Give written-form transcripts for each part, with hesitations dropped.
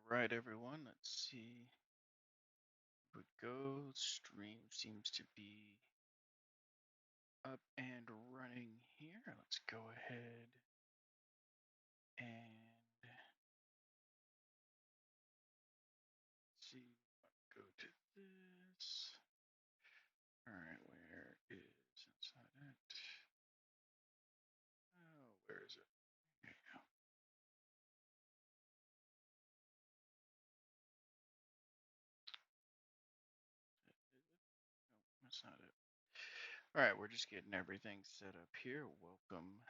Right, everyone. Let's see. Would go. Stream seems to be up and running here. Let's go ahead and see. Go to this. All right, where is inside it? Oh, where is it? There you go. No, that's not it. All right, we're just getting everything set up here. Welcome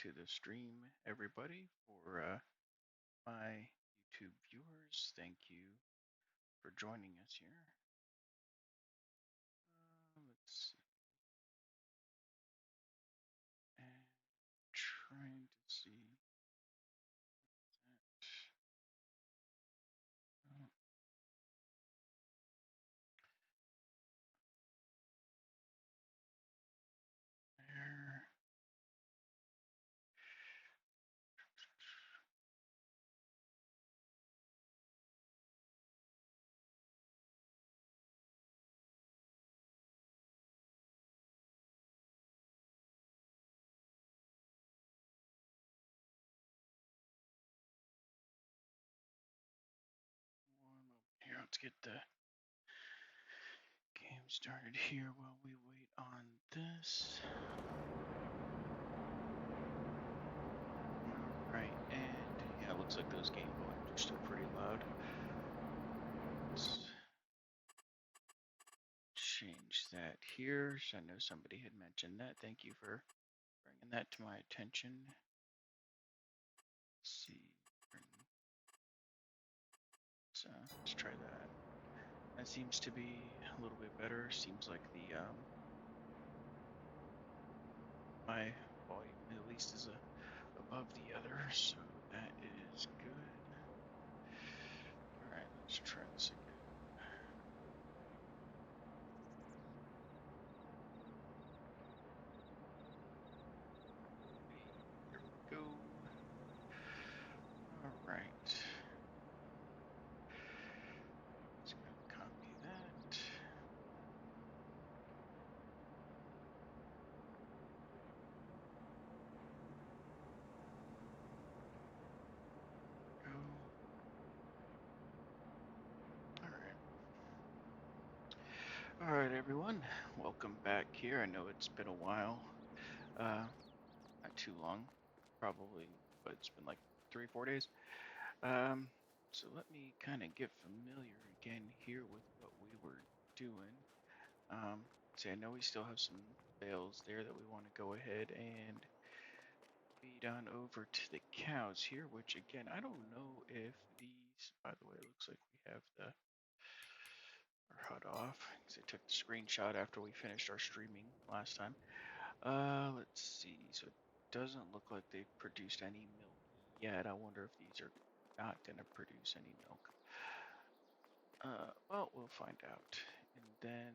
to the stream, everybody, for my YouTube viewers. Thank you for joining us here. Let's see. And trying to see that. Oh, there. One moment here. Let's get the game started here while we wait on this. Right, and yeah, it looks like those game volumes are still pretty loud. Let's change that here. So I know somebody had mentioned that. Thank you for bringing that to my attention. Let's see. So let's try that. That seems to be a little bit better. Seems like the my volume at least is above the other, so that is good. All right, let's try this again. Here we go. All right. Let's go copy that. Go. All right, everyone. Welcome back here. I know it's been a while. Not too long, probably, but it's been like 3-4 days. Um, so let me kind of get familiar again here with what we were doing. See, I know we still have some bales there that we want to go ahead and feed on over to the cows here, which again, I don't know if these, by the way, it looks like we have our HUD off because I took the screenshot after we finished our streaming last time. Let's see. So it doesn't look like they've produced any milk yet. I wonder if these are not going to produce any milk. Well, we'll find out. And then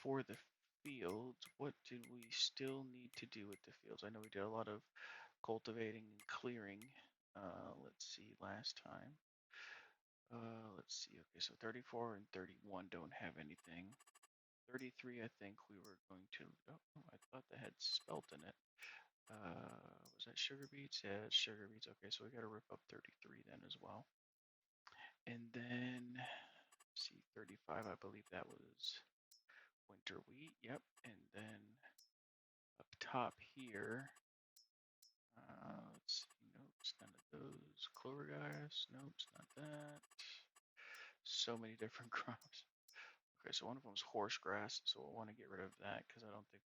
for the fields, what did we still need to do with the fields? I know we did a lot of cultivating and clearing. Let's see, last time. Let's see. Okay, so 34 and 31 don't have anything. 33, I think we were going to. Oh, I thought that had spelt in it. Was that sugar beets? Yeah, it's sugar beets. Okay, so we got to rip up 33 then as well. And then, see, 35, I believe that was winter wheat. Yep. And then up top here, let's see. Nope, it's none of those. Clovergrass. Nope, it's not that. So many different crops. Okay, so one of them is horse grass, so we'll want to get rid of that because I don't think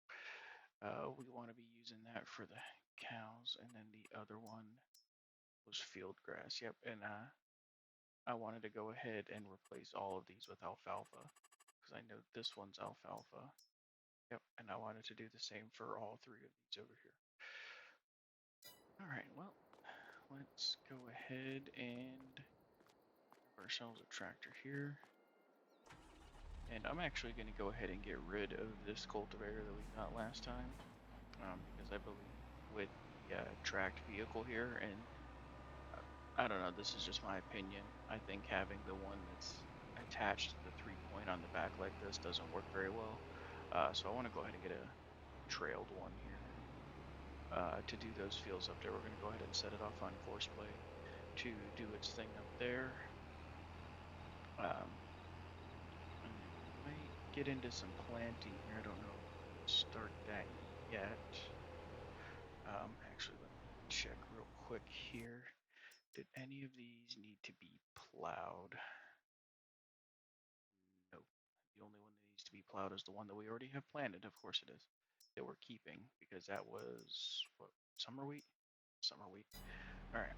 we want to be using that for the cows. And then the other one was field grass. Yep, and I wanted to go ahead and replace all of these with alfalfa because I know this one's alfalfa. Yep, and I wanted to do the same for all three of these over here. All right, well, let's go ahead and have ourselves a tractor here. And I'm actually going to go ahead and get rid of this cultivator that we got last time because I believe with the tracked vehicle here, and I don't know. This is just my opinion. I think having the one that's attached to the 3-point on the back like this doesn't work very well. So I want to go ahead and get a trailed one here. To do those fields up there, we're going to go ahead and set it off on force play to do its thing up there. And we might get into some planting here. I don't know if we'll start that yet. Actually, let me check real quick here. Did any of these need to be plowed? Nope. The only one that needs to be plowed is the one that we already have planted. Of course it is. That we're keeping because that was what, summer wheat? Summer wheat. All right,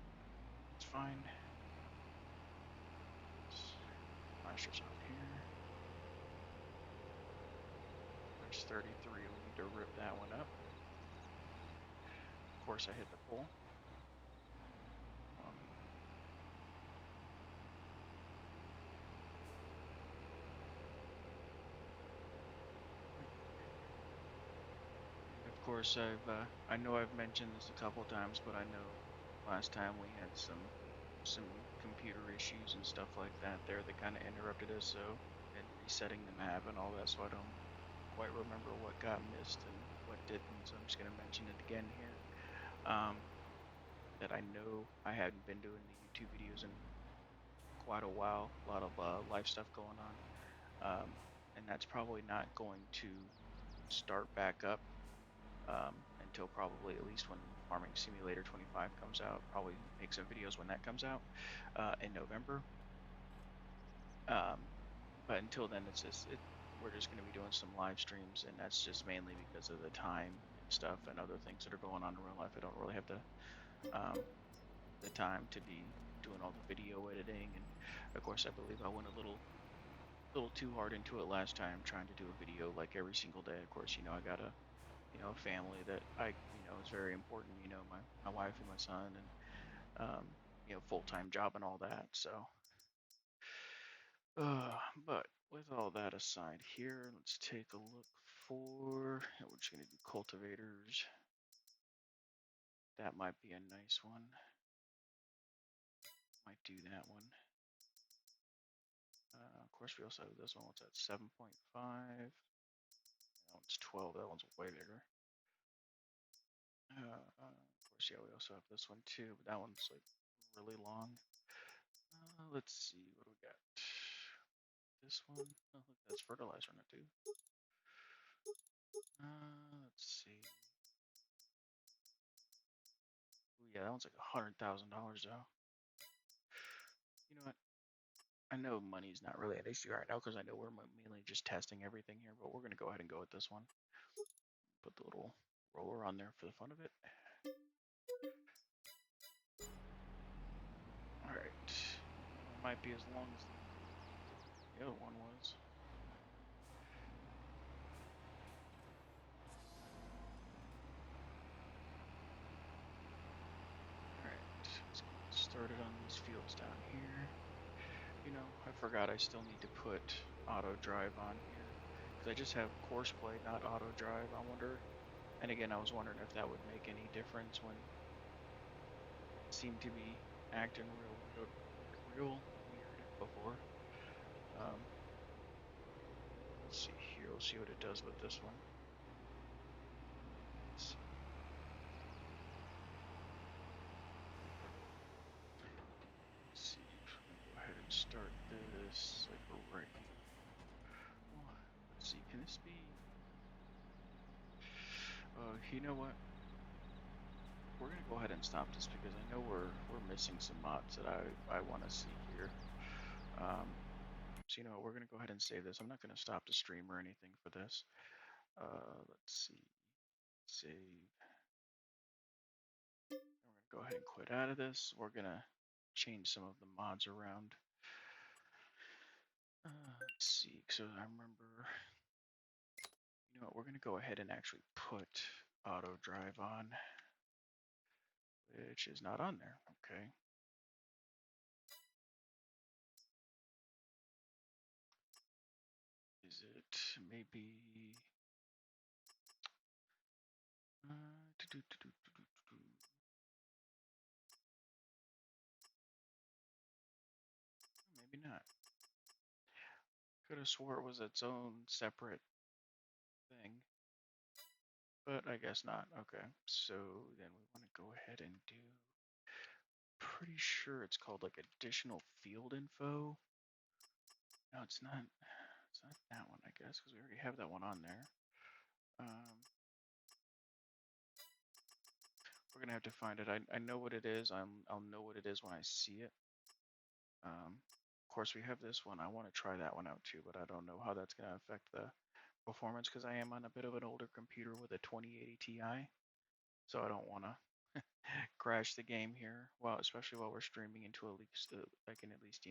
it's fine. Plasters out here. There's 33. We need to rip that one up. Of course, I hit the pole. Of course, I know I've mentioned this a couple times, but I know last time we had some computer issues and stuff like that there that kind of interrupted us. So, and resetting the map and all that, so I don't quite remember what got missed and what didn't. So I'm just gonna mention it again here. That I know I hadn't been doing the YouTube videos in quite a while. A lot of life stuff going on, and that's probably not going to start back up until probably at least when Farming Simulator 25 comes out. Probably make some videos when that comes out in November. But until then, we're just going to be doing some live streams, and that's just mainly because of the time and stuff and other things that are going on in real life. I don't really have the time to be doing all the video editing, and of course, I believe I went a little too hard into it last time, trying to do a video like every single day. Of course, I got a family that is very important. My wife and my son, and full-time job and all that. So, but with all that aside, here let's take a look for. We're just gonna do cultivators. That might be a nice one. Might do that one. Of course, we also have this one. What's that? 7.5. That one's 12. That one's way bigger. Of course, yeah, we also have this one too, but that one's like really long. Let's see, what do we got? This one. Oh, look, that's fertilizer in it too. Let's see. Ooh, yeah, that one's like $100,000 though. You know what? I know money's not really an issue right now because I know we're mainly just testing everything here, but we're gonna go ahead and go with this one. Put the little roller on there for the fun of it. All right. It might be as long as the other one was. Alright, let's get started on these fields down here. I forgot I still need to put auto drive on here. Because I just have course play, not auto drive. I wonder, and again, I was wondering if that would make any difference when it seemed to be acting real weird before. Let's see here, we'll see what it does with this one. Let's see, go ahead and start this like right here. Let's see, can this be? You know what? We're gonna go ahead and stop this because I know we're missing some mods that I want to see here. So we're gonna go ahead and save this. I'm not gonna stop the stream or anything for this. Let's see, save. And we're gonna go ahead and quit out of this. We're gonna change some of the mods around. Let's see. So I remember. You know what? We're gonna go ahead and actually put auto drive on, which is not on there. Okay. Is it maybe? Could have swore it was its own separate thing, but I guess not. Okay, so then we want to go ahead and do, pretty sure it's called like additional field info. No, it's not. It's not that one, I guess, because we already have that one on there. We're gonna have to find it. I know what it is. I'll know what it is when I see it. Of course, we have this one. I want to try that one out too, but I don't know how that's gonna affect the performance because I am on a bit of an older computer with a 2080 Ti, so I don't want to crash the game here. Well, especially while we're streaming into at least, I can at least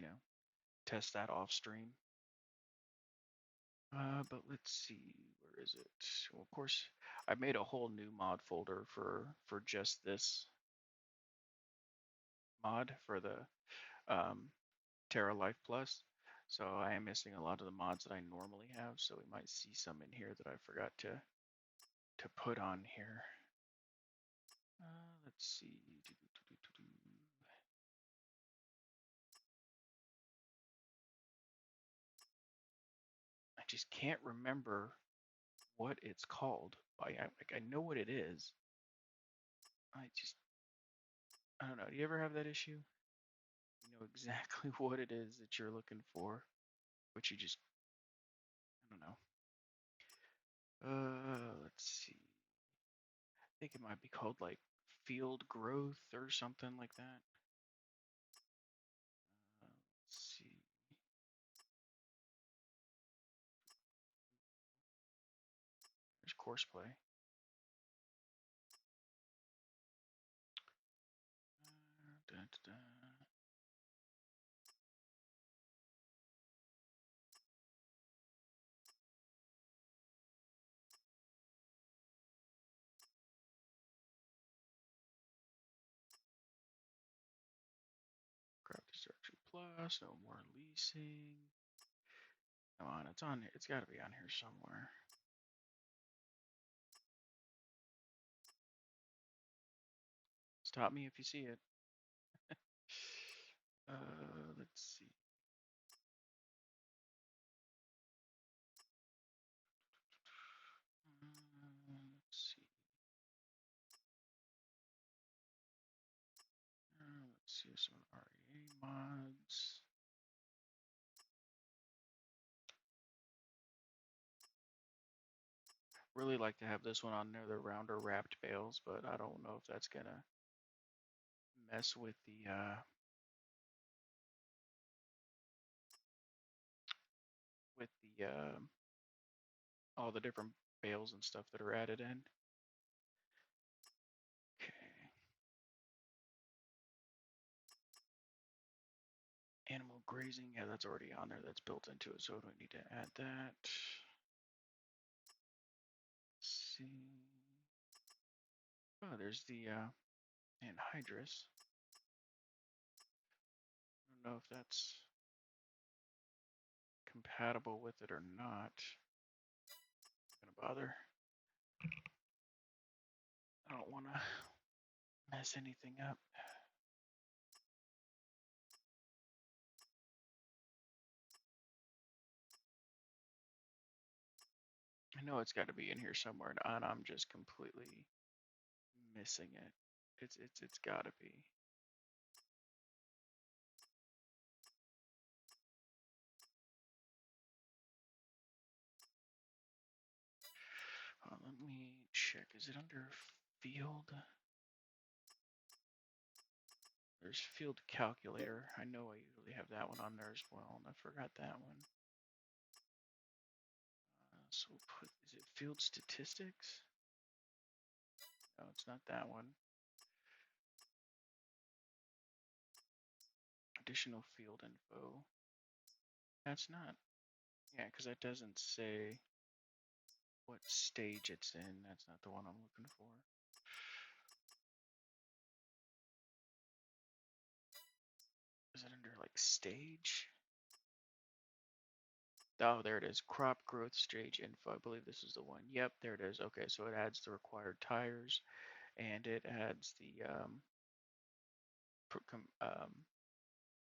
test that off stream. But let's see, where is it? Well, of course, I made a whole new mod folder for just this mod for the TerraLife Plus. So I am missing a lot of the mods that I normally have. So we might see some in here that I forgot to put on here. Let's see. I just can't remember what it's called. I know what it is. I don't know. Do you ever have that issue? You know exactly what it is that you're looking for, but you just, I don't know. Let's see. I think it might be called like field growth or something like that. Let's see. There's courseplay. Da, da, da. Grab Destruction Plus. No more leasing. Come on, it's on here. It's got to be on here somewhere. Stop me if you see it. Let's see. Let's see. Let's see some REA mods. Really like to have this one on there, the rounder wrapped bales, but I don't know if that's gonna mess with the with the all the different bales and stuff that are added in. Okay. Animal grazing, yeah, that's already on there. That's built into it, so we don't need to add that. Let's see. Oh, there's the anhydrous. I don't know if that's compatible with it or not. Not gonna bother. I don't want to mess anything up. I know it's got to be in here somewhere, and I'm just completely missing it. It's got to be. Let me check. Is it under field? There's field calculator. I know I usually have that one on there as well, and I forgot that one. So we'll put, is it field statistics? No, it's not that one. Additional field info. That's not. Yeah, because that doesn't say what stage it's in. That's not the one I'm looking for. Is it under like stage? Oh, there it is. Crop growth stage info. I believe this is the one. Yep, there it is. Okay, so it adds the required tires, and it adds the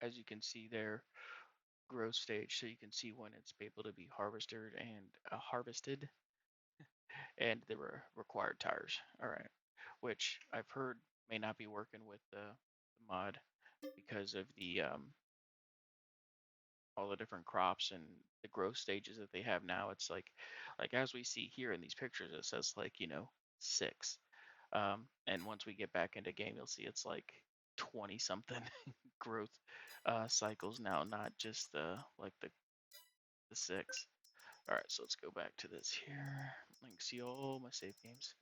as you can see there, growth stage, so you can see when it's able to be harvested and the required tires. All right, which I've heard may not be working with the mod because of the all the different crops and the growth stages that they have now. It's like as we see here in these pictures, it says like 6. And once we get back into game, you'll see it's like 20 something growth cycles now, not just the 6. All right, so let's go back to this here. I can see all my save games.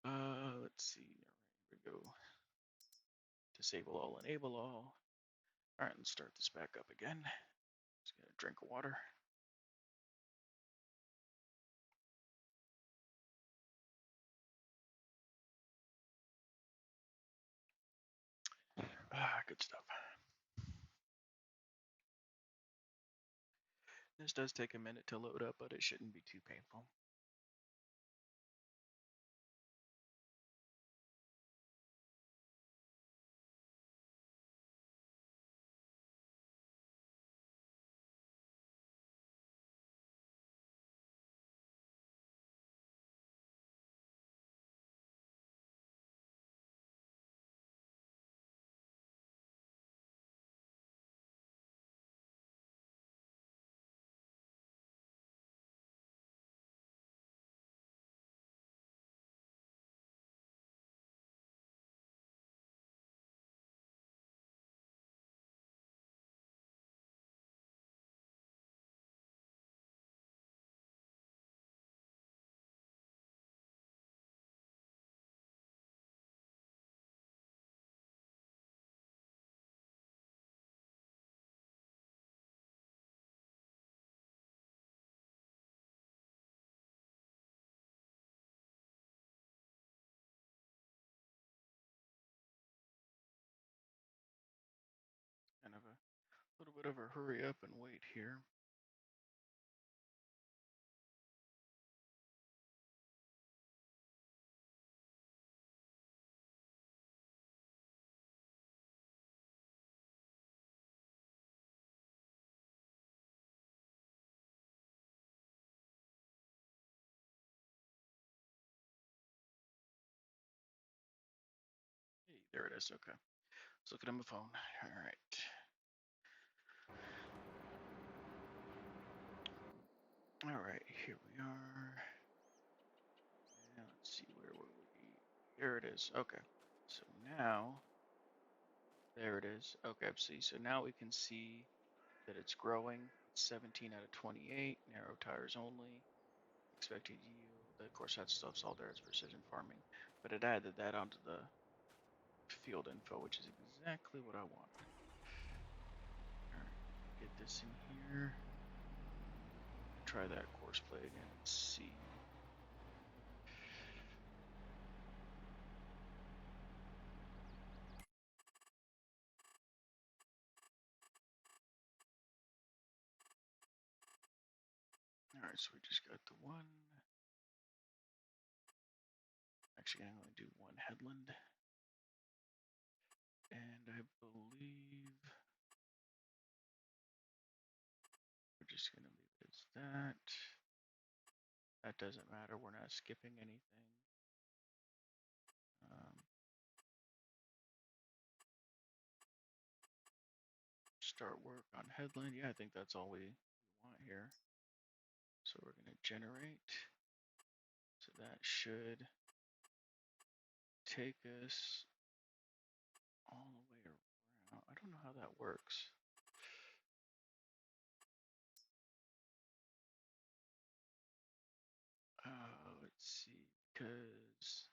Let's see. All right, here we go. Disable all, enable all. All right, let's start this back up again. Just get a drink of water. Good stuff. This does take a minute to load up, but it shouldn't be too painful. Kind of a little bit of a hurry up and wait here. Hey, there it is. Okay. Let's look at my phone. All right. All right, here we are. And let's see, where were we? There it is. Okay. So now, there it is. Okay, see. So now we can see that it's growing. It's 17 out of 28. Narrow tires only. Expected yield. Of course, that stuff's all there. It's precision farming. But it added that onto the field info, which is exactly what I wanted. All right, get this in here. Try that course play again and see. All right, so we just got the one. Actually, I'm going to do one headland. And I believe we're just going to leave it as that. That doesn't matter. We're not skipping anything. Start work on headland. Yeah, I think that's all we want here. So we're going to generate. So that should take us all the way around. I don't know how that works. Let's see, because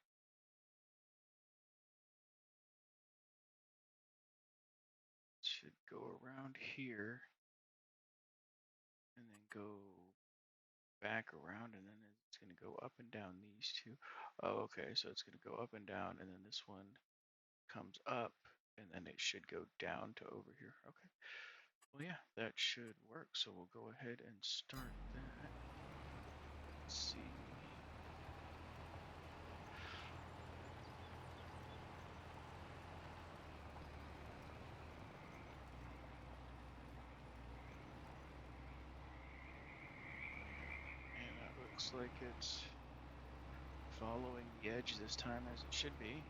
it should go around here and then go back around, and then it's going to go up and down these two. Oh, okay, so it's going to go up and down, and then this one comes up, and then it should go down to over here. Okay. Well, yeah, that should work. So we'll go ahead and start that. Let's see. looks like it's following the edge this time as it should be.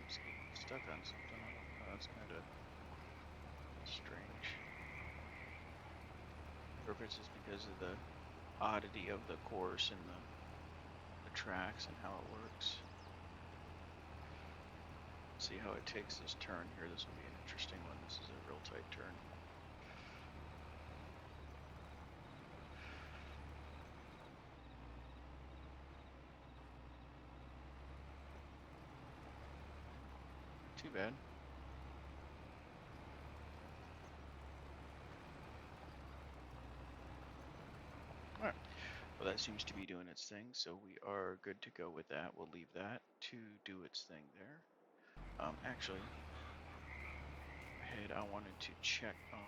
It's getting stuck on something. I don't know. That's kind of strange. Or if it's just because of the oddity of the course and the tracks and how it works. See how it takes this turn here. This will be an interesting one. This is a real tight turn. Too bad. Alright. Well, that seems to be doing its thing, so we are good to go with that. We'll leave that to do its thing there. Actually, ahead, I wanted to check on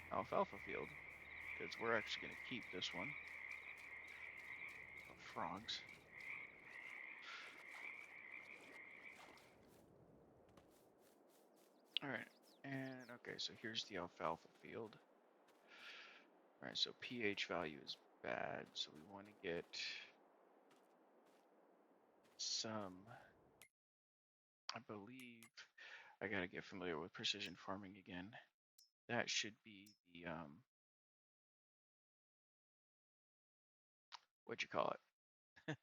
the alfalfa field, because we're actually going to keep this one. Oh, frogs. Alright, and okay, so here's the alfalfa field. Alright, so pH value is bad, so we want to get some, I believe, I gotta get familiar with precision farming again. That should be the, what'd you call it?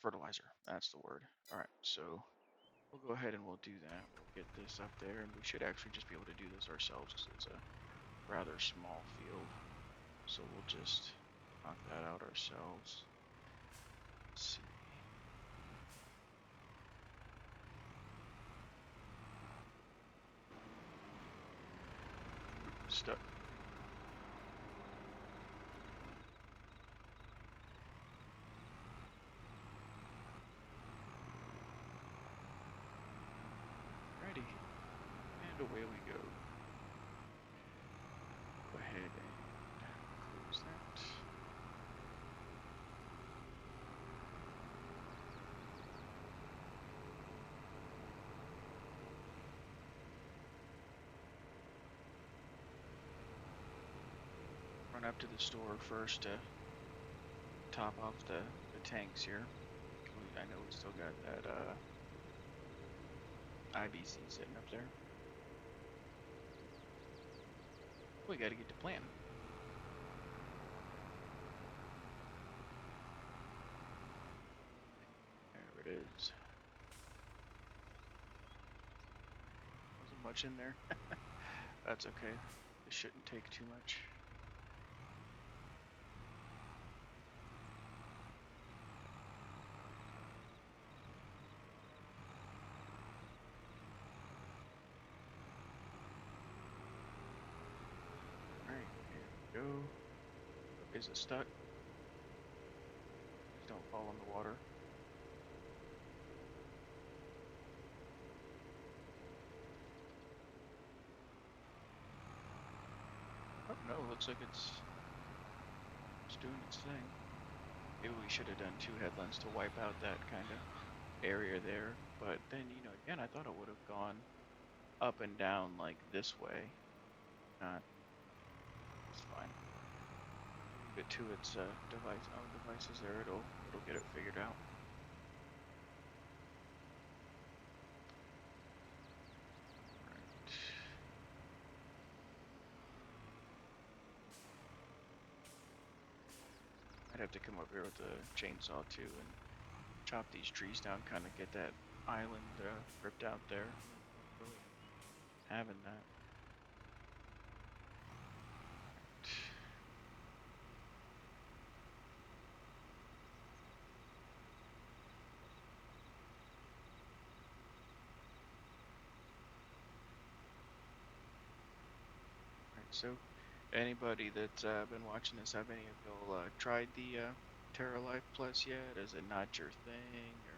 Fertilizer, that's the word. Alright, so we'll go ahead and we'll do that. We'll get this up there, and we should actually just be able to do this ourselves because it's a rather small field. So we'll just knock that out ourselves. Let's see. Stuck. Ready. And away we go. Go ahead and close that. Run up to the store first to top off the tanks here. I know we still got that IBC sitting up there. We gotta get to planning. There it is. Wasn't much in there. That's okay. This shouldn't take too much. Alright, here we go. Is it stuck? Please don't fall in the water. Oh no, looks like it's doing its thing. Maybe we should have done 2 headlands to wipe out that kind of area there. But then, you know, again, I thought it would have gone up and down like this way. Not. It's fine. Leave it to its own devices there. It'll get it figured out. Right. I'd have to come over here with a chainsaw too and chop these trees down, kind of get that island ripped out there. Really having that. Right, so anybody that's been watching this, have any of y'all tried the TerraLife Plus yet? Is it not your thing, or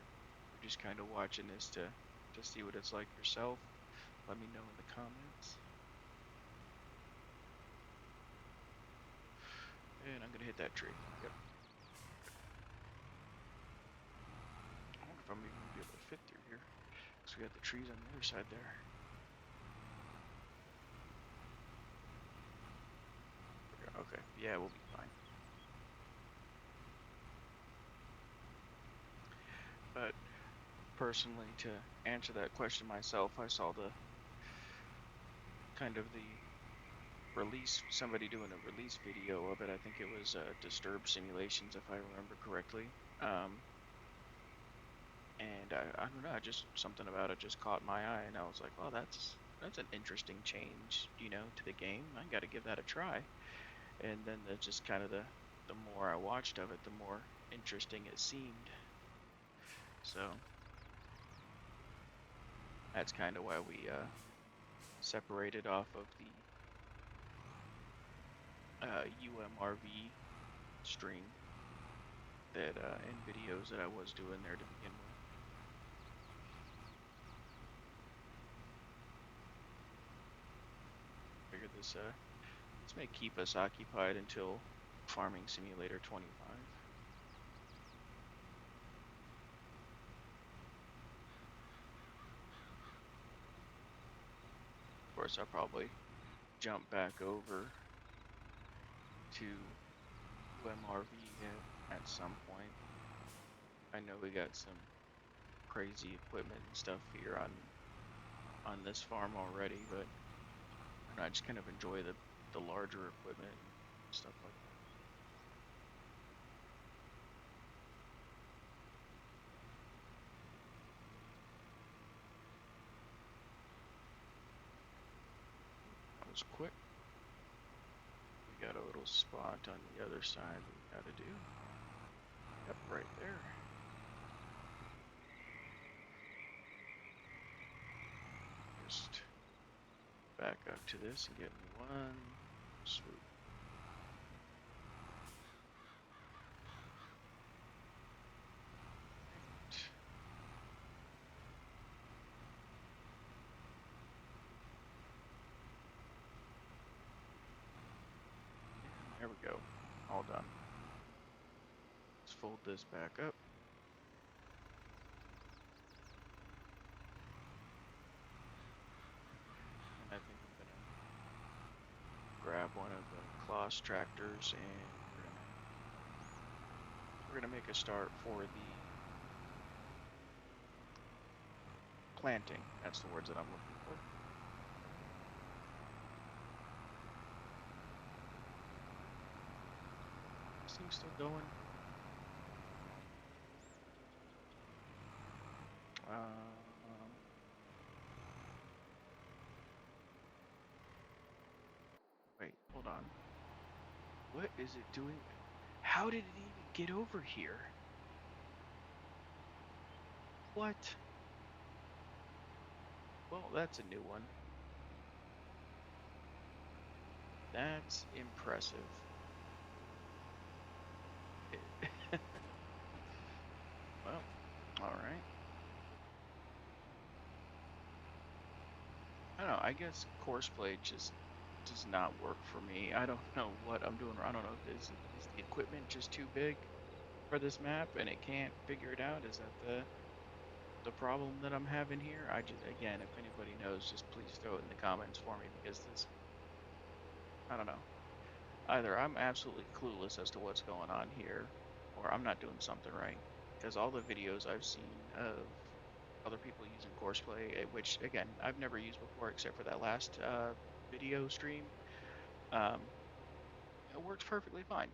you're just kind of watching this to see what it's like yourself? Let me know in the comments. And I'm gonna hit that tree. Yep. if I'm even gonna be able to fit through here, because we got the trees on the other side there. Okay, yeah, we'll be fine. But personally, to answer that question myself, I saw the kind of the release, somebody doing a release video of it. I think it was Disturbed Simulations, if I remember correctly. And I don't know, just something about it just caught my eye, and I was like, well, that's an interesting change, you know, to the game. I got to give that a try. And then just kind of the more I watched of it, the more interesting it seemed. So that's kind of why we separated off of the UMRV stream that and videos that I was doing there to begin with. Figured this may keep us occupied until Farming Simulator 25. Of course, I'll probably jump back over to UMRV at some point. I know we got some crazy equipment and stuff here on this farm already, but I just kind of enjoy the larger equipment and stuff like that. That was quick. We got a little spot on the other side we gotta do. Yep, right there. Just back up to this and get one swoop. There we go. All done. Let's fold this back up. And I think I'm gonna grab one of the Kloss tractors and we're gonna make a start for the planting. That's the words that I'm looking for. This thing's still going. Wait, hold on. What is it doing? How did it even get over here? What? Well, that's a new one. That's impressive. Well, alright. I don't know, I guess Courseplay just does not work for me. I don't know what I'm doing. I don't know if is the equipment just too big for this map and it can't figure it out? Is that the problem that I'm having here? I just, again, if anybody knows, just please throw it in the comments for me, because this, I don't know. Either I'm absolutely clueless as to what's going on here, or I'm not doing something right. Because all the videos I've seen of other people using Courseplay, which again I've never used before except for that last video stream, it works perfectly fine.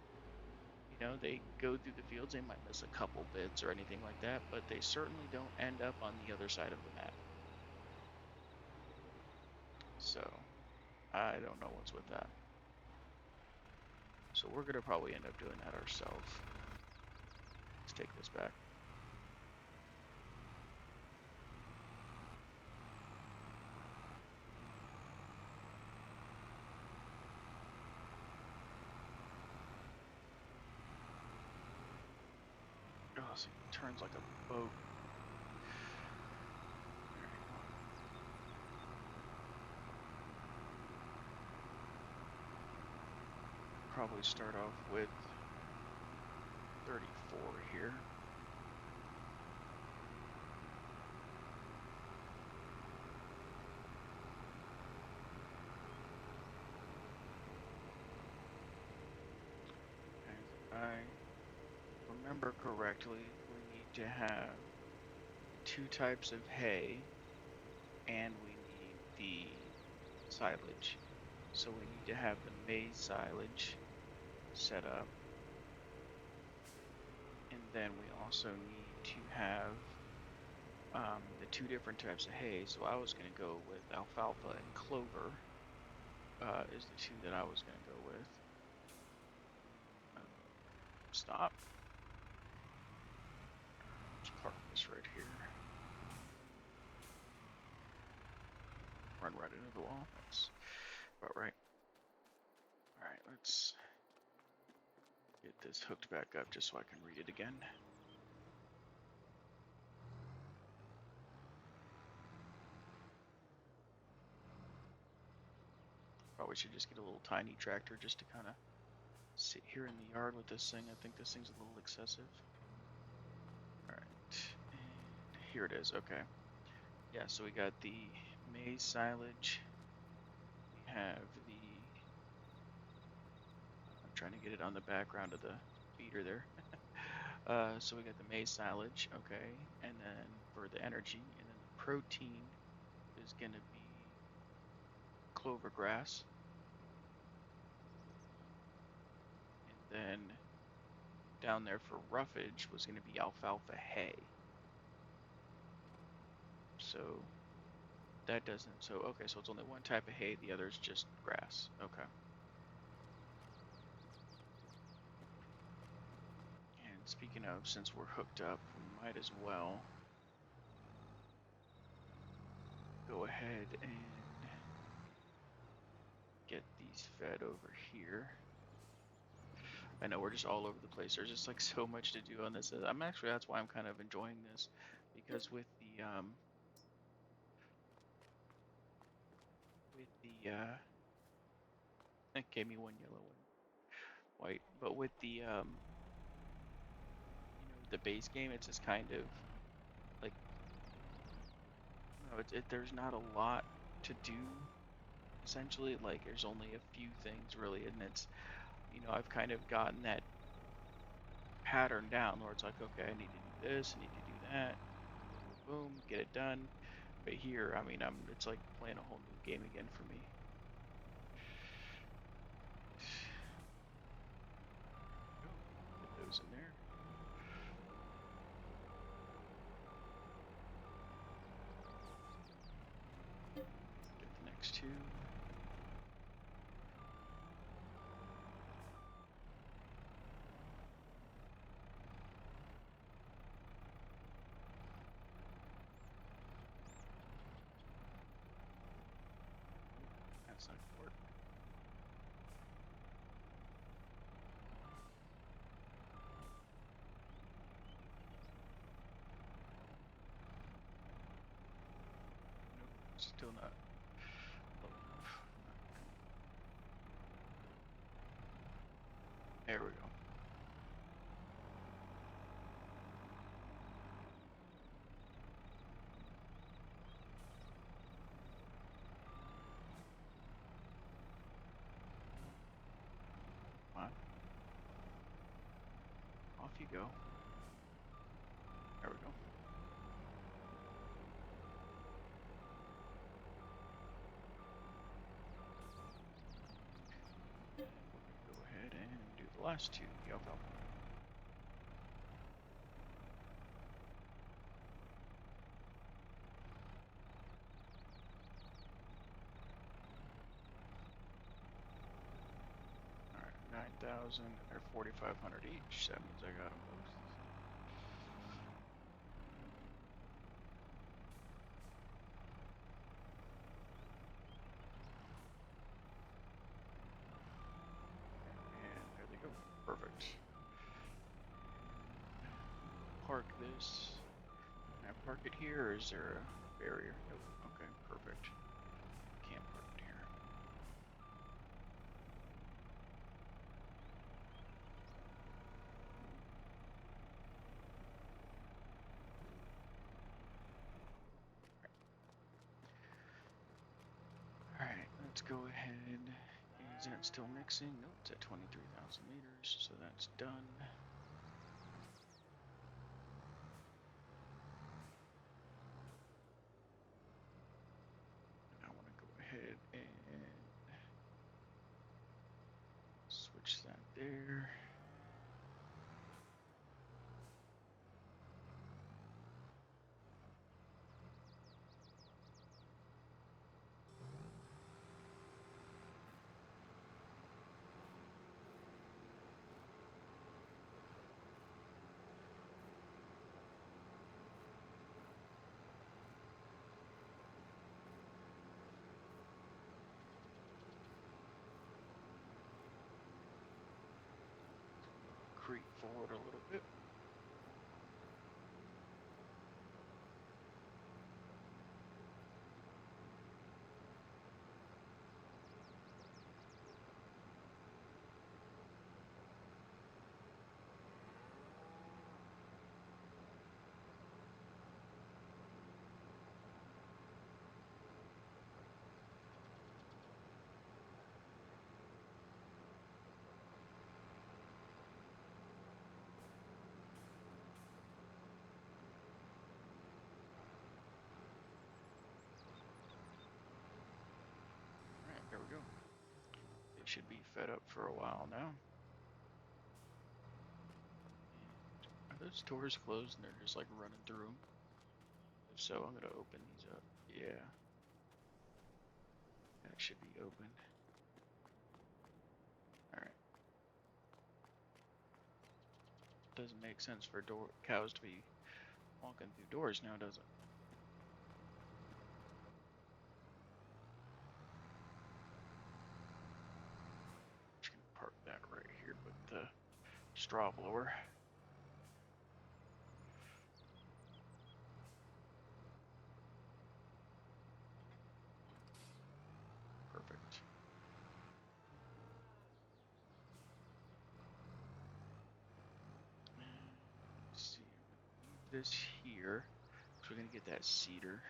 You know, they go through the fields, they might miss a couple bits or anything like that, but they certainly don't end up on the other side of the map. So, I don't know what's with that. So we're going to probably end up doing that ourselves. Let's take this back. Oh, so it turns like a boat. Probably start off with 34 here. remember correctly, we need to have 2 types of hay, and we need the silage. So we need to have the maize silage set up, and then we also need to have the 2 different types of hay. So I was going to go with alfalfa and clover is the 2 that I was going to go with. Stop. Let's park this right here. Run right into the wall. That's about right. Alright, let's get this hooked back up just so I can read it again. Probably should just get a little tiny tractor just to kind of sit here in the yard with this thing. I think this thing's a little excessive. Alright, and here it is. Okay. Yeah, so we got the maize silage. We have the... I'm trying to get it on the background of the feeder there. So we got the maize silage, okay, and then for the energy, and then the protein is going to be clover grass, and then down there for roughage was going to be alfalfa hay. So that doesn't, so okay, so it's only one type of hay, the other is just grass. Okay. And speaking of, since we're hooked up, we might as well go ahead and get these fed over here. I know we're just all over the place. There's just like so much to do on this. I'm actually, that's why I'm kind of enjoying this, because with the it gave me one yellow, one white, but with the the base game, it's just kind of like, there's not a lot to do essentially. Like there's only a few things really, and it's, I've kind of gotten that pattern down where it's like, okay, I need to do this, I need to do that, boom, get it done. But here, I mean, it's like playing a whole new game again for me. Get those in there. Get the next 2. That's not gonna work. Nope, still not low enough. There we go. Come on. Off you go. There we go. And we're gonna go ahead and do the last 2, the alfalfa. Alright, 9,000, they're 4,500 each. That means I got them both. And there they go. Perfect. Park this. Can I park it here, or is there a barrier? Nope. Okay, perfect. Can't park it here. Alright, let's go ahead. Is that still mixing? Nope, it's at 23,000 liters, so that's done. there. Creep forward a little bit. Alright, there we go. It should be fed up for a while now. And are those doors closed and they're just like running through them? If so, I'm gonna open these up. Yeah, that should be open. Alright. Doesn't make sense for cows to be walking through doors now, does it? Just gonna park that right here with the straw blower. Perfect. Let's see, I'm gonna leave this here. So we're gonna get that cedar.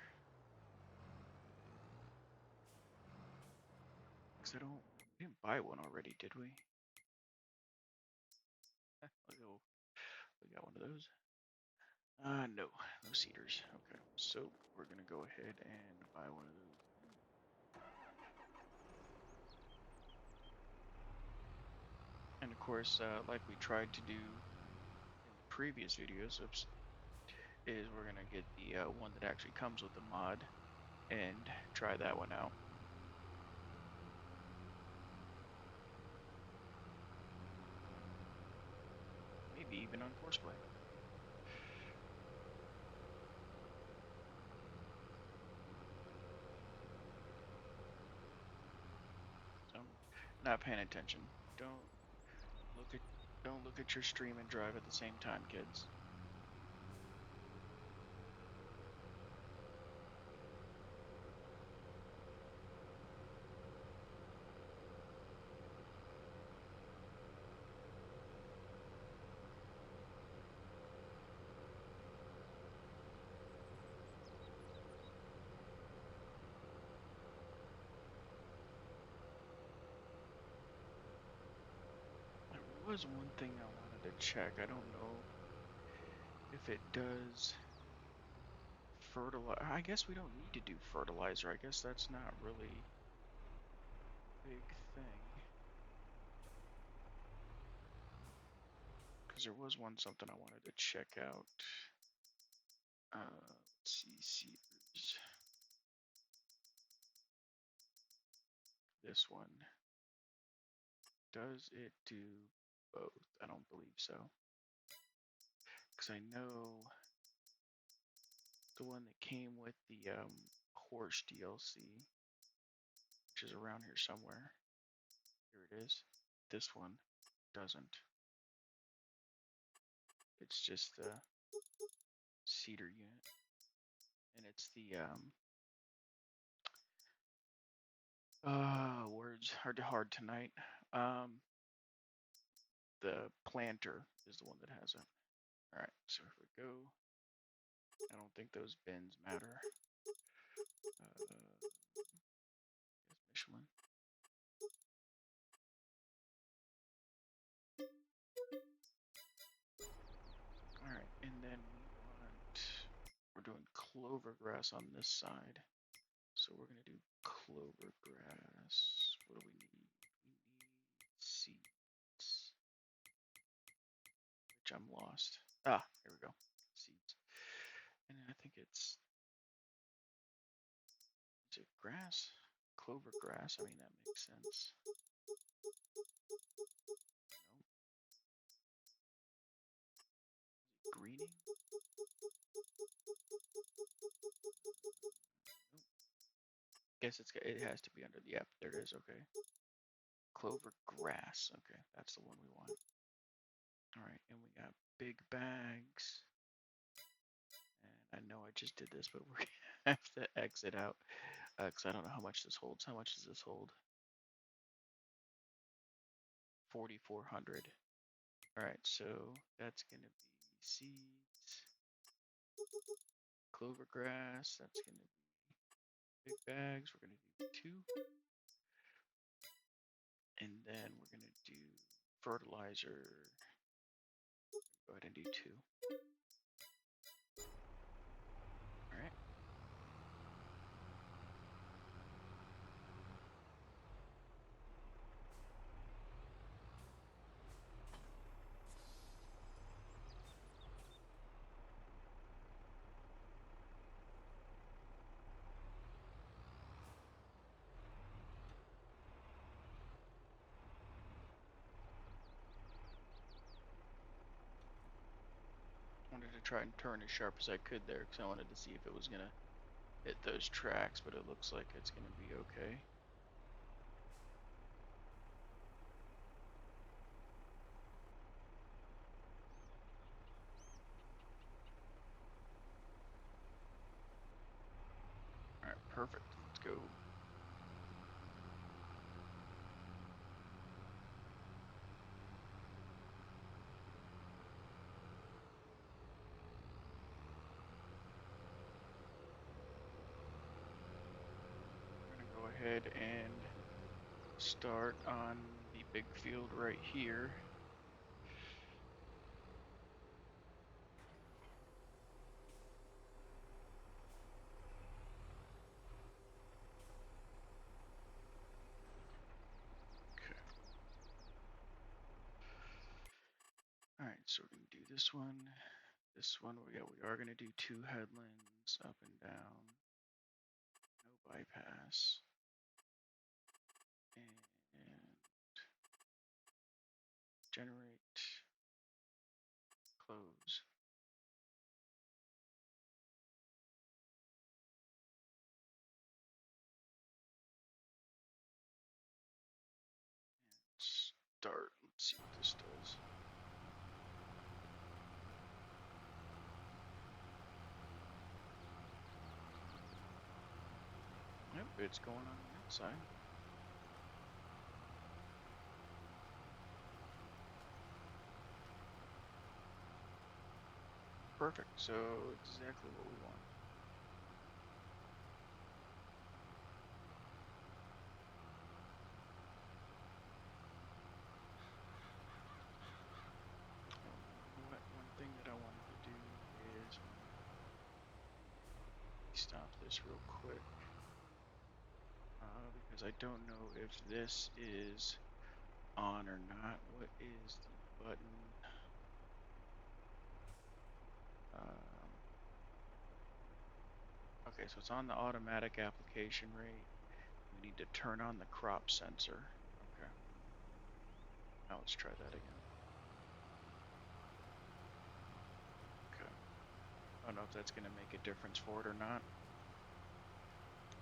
Cause we didn't buy one already, did we? We got one of those. No cedars. Okay, so we're gonna go ahead and buy one of those. And of course, like we tried to do in the previous videos, is we're gonna get the one that actually comes with the mod and try that one out. Maybe even on Courseplay. So, not paying attention. Look at don't look at your stream and drive at the same time, kids. There was one thing I wanted to check. I don't know if it does fertilizer. I guess we don't need to do fertilizer. I guess that's not really a big thing. Because there was something I wanted to check out. Let's see, seeders. This one. Does it do both? I don't believe so. Because I know the one that came with the horse DLC, which is around here somewhere. Here it is. This one doesn't. It's just the cedar unit. And it's the words hard tonight. The planter is the one that has it. Alright, so if we go, I don't think those bins matter. Michelin. Alright, and then we're doing clover grass on this side. So we're gonna do clover grass. What do we need? We need seeds. I'm lost. Ah, here we go. Seeds. And I think is it grass? Clover grass. I mean, that makes sense. Nope. Greening? Nope. Guess it has to be under the app. There it is. Okay. Clover grass. Okay, that's the one we want. All right, and we got big bags. And I know I just did this, but we're gonna have to exit out because I don't know how much this holds. How much does this hold? 4,400. All right, so that's gonna be seeds, clover grass. That's gonna be big bags. We're gonna do 2, and then we're gonna do fertilizer. Go ahead and do 2. All right. Wanted to try and turn as sharp as I could there because I wanted to see if it was gonna hit those tracks, but it looks like it's gonna be okay. All right, perfect. Let's go. We're gonna go ahead and start on the big field right here. Okay. All right, so we're gonna do this one. This one, we are gonna do 2 headlands up and down. No bypass. And generate, close. Start. Let's see what this does. Yep, it's going on the outside. Perfect. So exactly what we want. One thing that I wanted to do is stop this real quick because I don't know if this is on or not. What is the button? Okay, so it's on the automatic application rate. We need to turn on the crop sensor. Okay. Now let's try that again. Okay. I don't know if that's going to make a difference for it or not.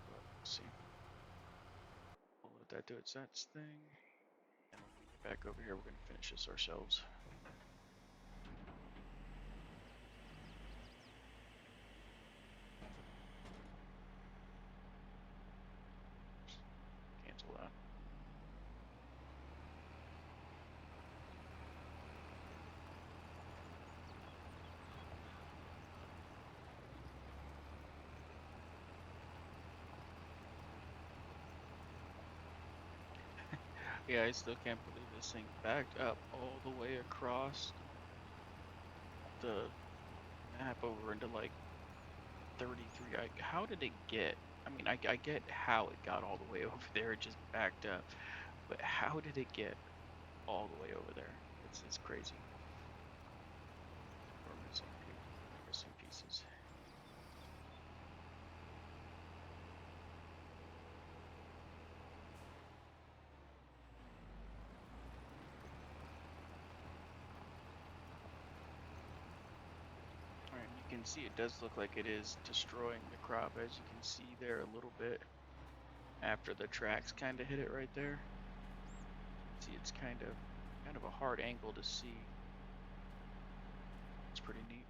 But we'll see. We'll let that do its thing. And when we get back over here, we're going to finish this ourselves. Cancel that. Yeah, I still can't believe this thing backed up all the way across the map over into like 33. How did it get? I mean, I get how it got all the way over there. It just backed up. But how did it get all the way over there? It's crazy. pieces. Alright, you can see it does look like it is destroying the crop, as you can see there a little bit after the tracks kind of hit it right there. See, it's kind of a hard angle to see. It's pretty neat.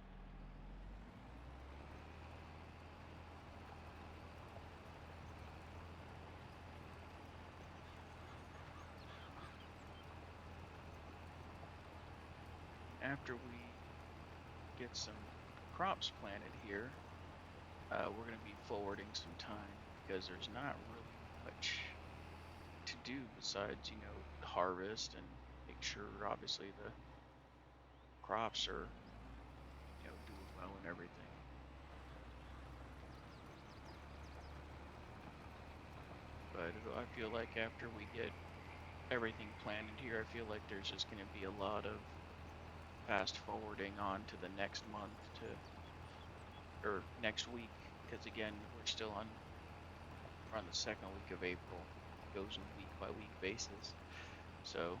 After we get some crops planted here, we're going to be forwarding some time because there's not really much to do besides, harvest and make sure obviously the crops are, doing well and everything. But I feel like after we get everything planted here, I feel like there's just going to be a lot of fast forwarding on to the next month or next week, because again, we're still on the second week of April. It goes on week by week basis, so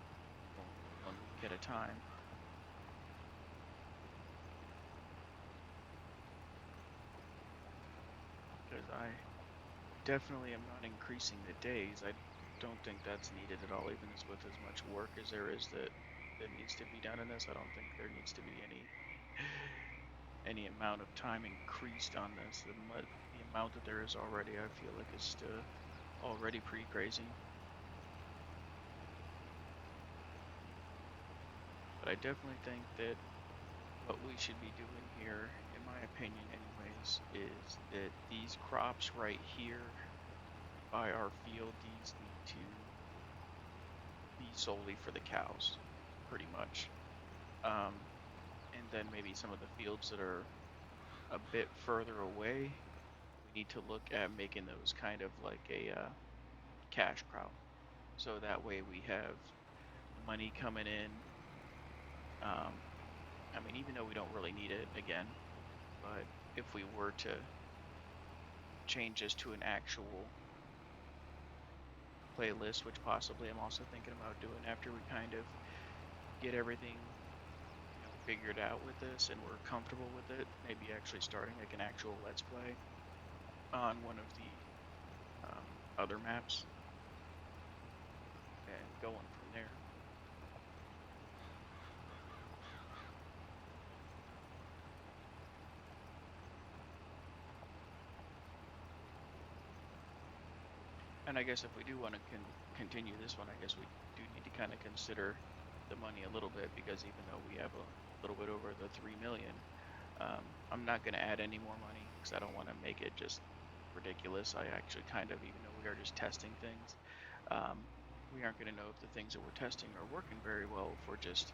one week at a time. Because I definitely am not increasing the days. I don't think that's needed at all, even with as much work as there is that needs to be done in this. I don't think there needs to be any amount of time increased on this. The amount that there is already, I feel like, is still already pretty crazy. But I definitely think that what we should be doing here, in my opinion anyways, is that these crops right here by our field, these need to be solely for the cows, pretty much. And then maybe some of the fields that are a bit further away, we need to look at making those kind of like a cash crop. So that way we have money coming in. I mean, even though we don't really need it again, but if we were to change this to an actual playlist, which possibly I'm also thinking about doing after we kind of get everything figured out with this and we're comfortable with it, maybe actually starting like an actual let's play on one of the other maps and going from there. And I guess if we do want to continue this one, I guess we do need to kind of consider the money a little bit, because even though we have a little bit over the 3 million, I'm not going to add any more money because I don't want to make it just ridiculous. I actually kind of, even though we are just testing things, we aren't going to know if the things that we're testing are working very well if we're just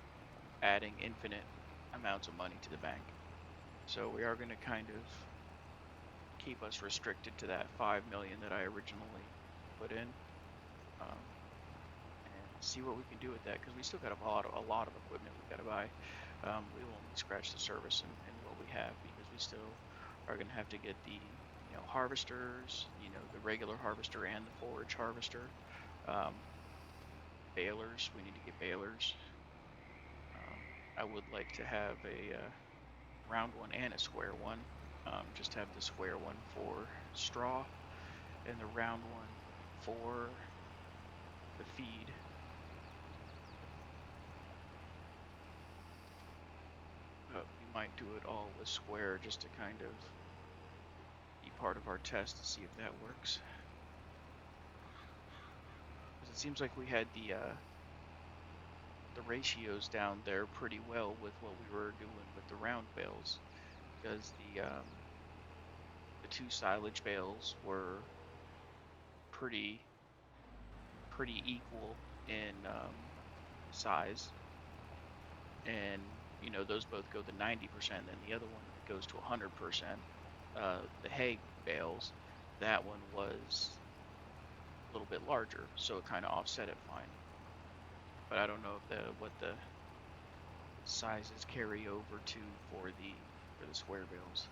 adding infinite amounts of money to the bank. So we are going to kind of keep us restricted to that 5 million that I originally put in, and see what we can do with that, because we still got a lot of equipment we got to buy. We will only scratch the surface in what we have, because we still are going to have to get the harvesters, the regular harvester and the forage harvester. Balers, we need to get balers. I would like to have a round one and a square one. Just have the square one for straw and the round one for the feed. We might do it all with square just to kind of be part of our test to see if that works. Because it seems like we had the ratios down there pretty well with what we were doing with the round bales, because the 2 silage bales were pretty equal in size, and those both go to 90%, then the other one goes to 100%. The hay bales, that one was a little bit larger, so it kind of offset it fine. But I don't know if what the sizes carry over to for the square bales.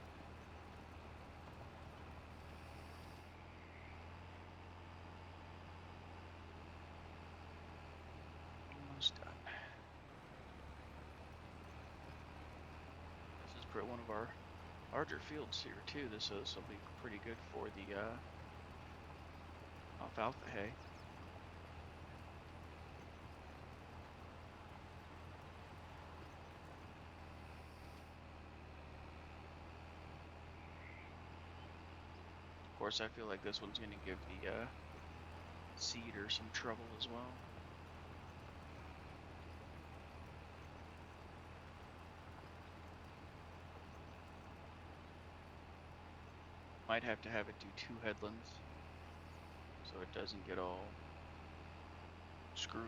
for one of our larger fields here too. This will be pretty good for the alfalfa hay. Of course, I feel like this one's going to give the seeder some trouble as well. Might have to have it do 2 headlands so it doesn't get all screwy.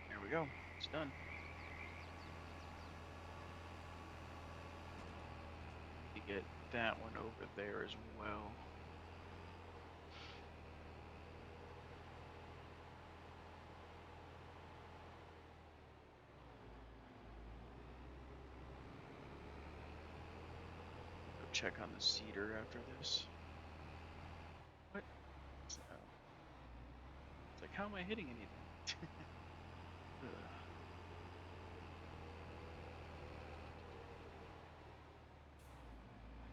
There we go. It's done. You get that one over there as well. Go check on the seeder after this. What? It's like, how am I hitting anything?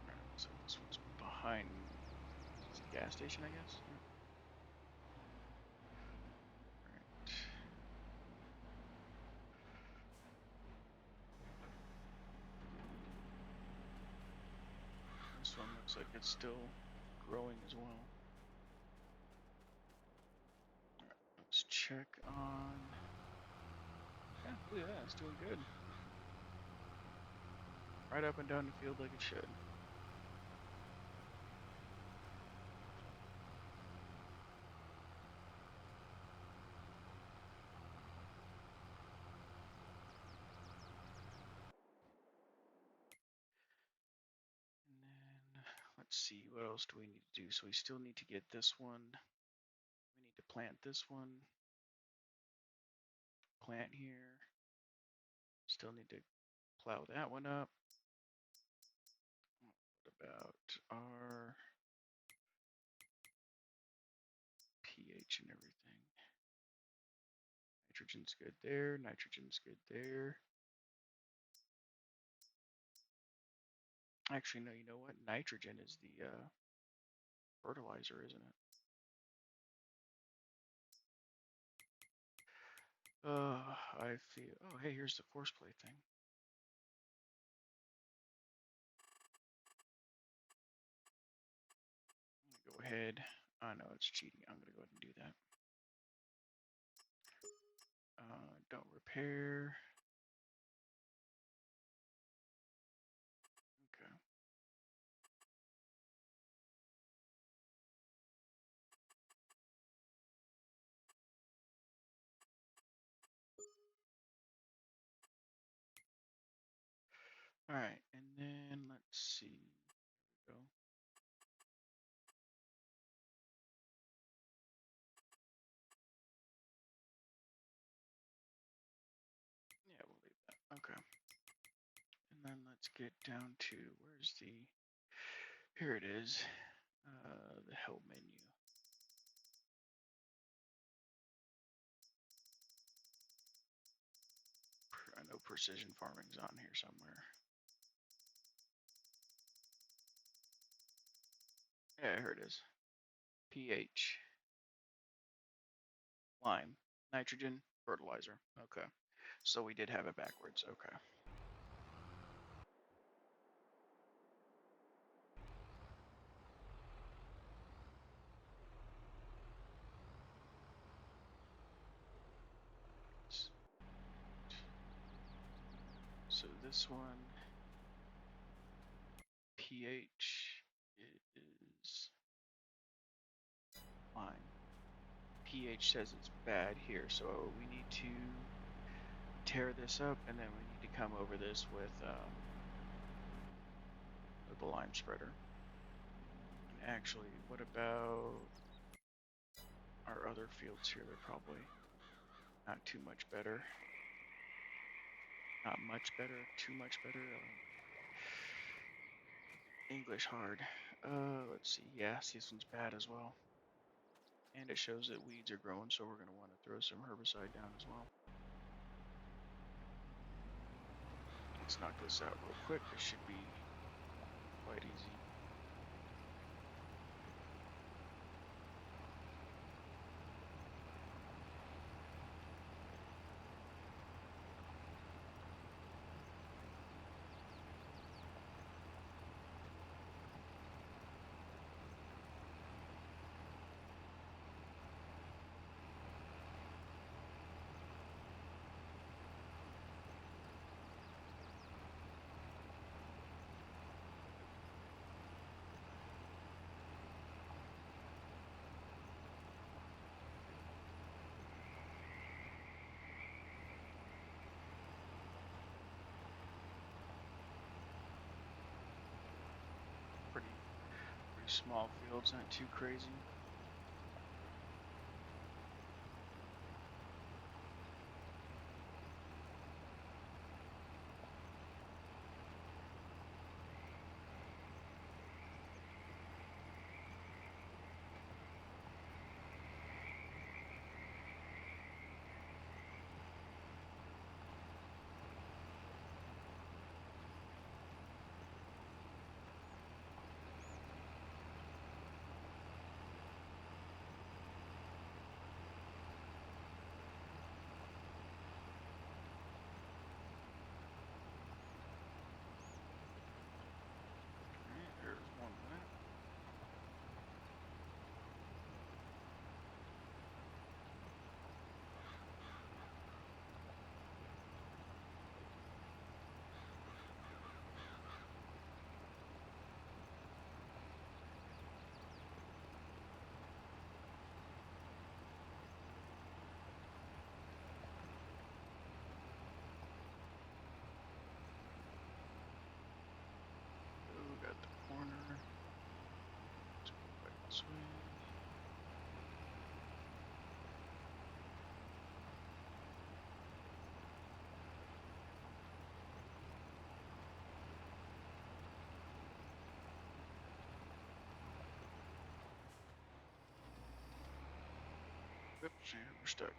Alright, so this one's behind the gas station, I guess. Right. This one looks like it's still growing as well. Alright, let's check on. Yeah, look at that, it's doing good. Right up and down the field like it should. And then let's see, what else do we need to do? So we still need to get this one. We need to plant this one. Plant here. Still need to plow that one up. What about our pH and everything? Nitrogen's good there. Nitrogen's good there. Actually, no, you know what? Nitrogen is the fertilizer, isn't it? I feel. Oh, hey, here's the force plate thing. I'm gonna go ahead. I know it's cheating. I'm gonna go ahead and do that. Don't repair. Okay. All right, and then let's see. There we go. Yeah, we'll leave that. Okay. And then let's get down to where's the. Here it is. The help menu. I know precision farming's on here somewhere. Yeah, here it is. pH. Lime. Nitrogen. Fertilizer. Okay. So we did have it backwards. Okay. So this one, pH is fine. pH says it's bad here, so we need to tear this up, and then we need to come over this with the lime spreader. And actually, what about our other fields here? They're probably not too much better. Not much better, too much better. English hard. Let's see. Yeah, this one's bad as well. And it shows that weeds are growing, so we're going to want to throw some herbicide down as well. Let's knock this out real quick. This should be quite easy. Pretty small fields, not too crazy. There's one of that. Oh, got the corner. Let's go back this way. Oops, yeah, we're stuck.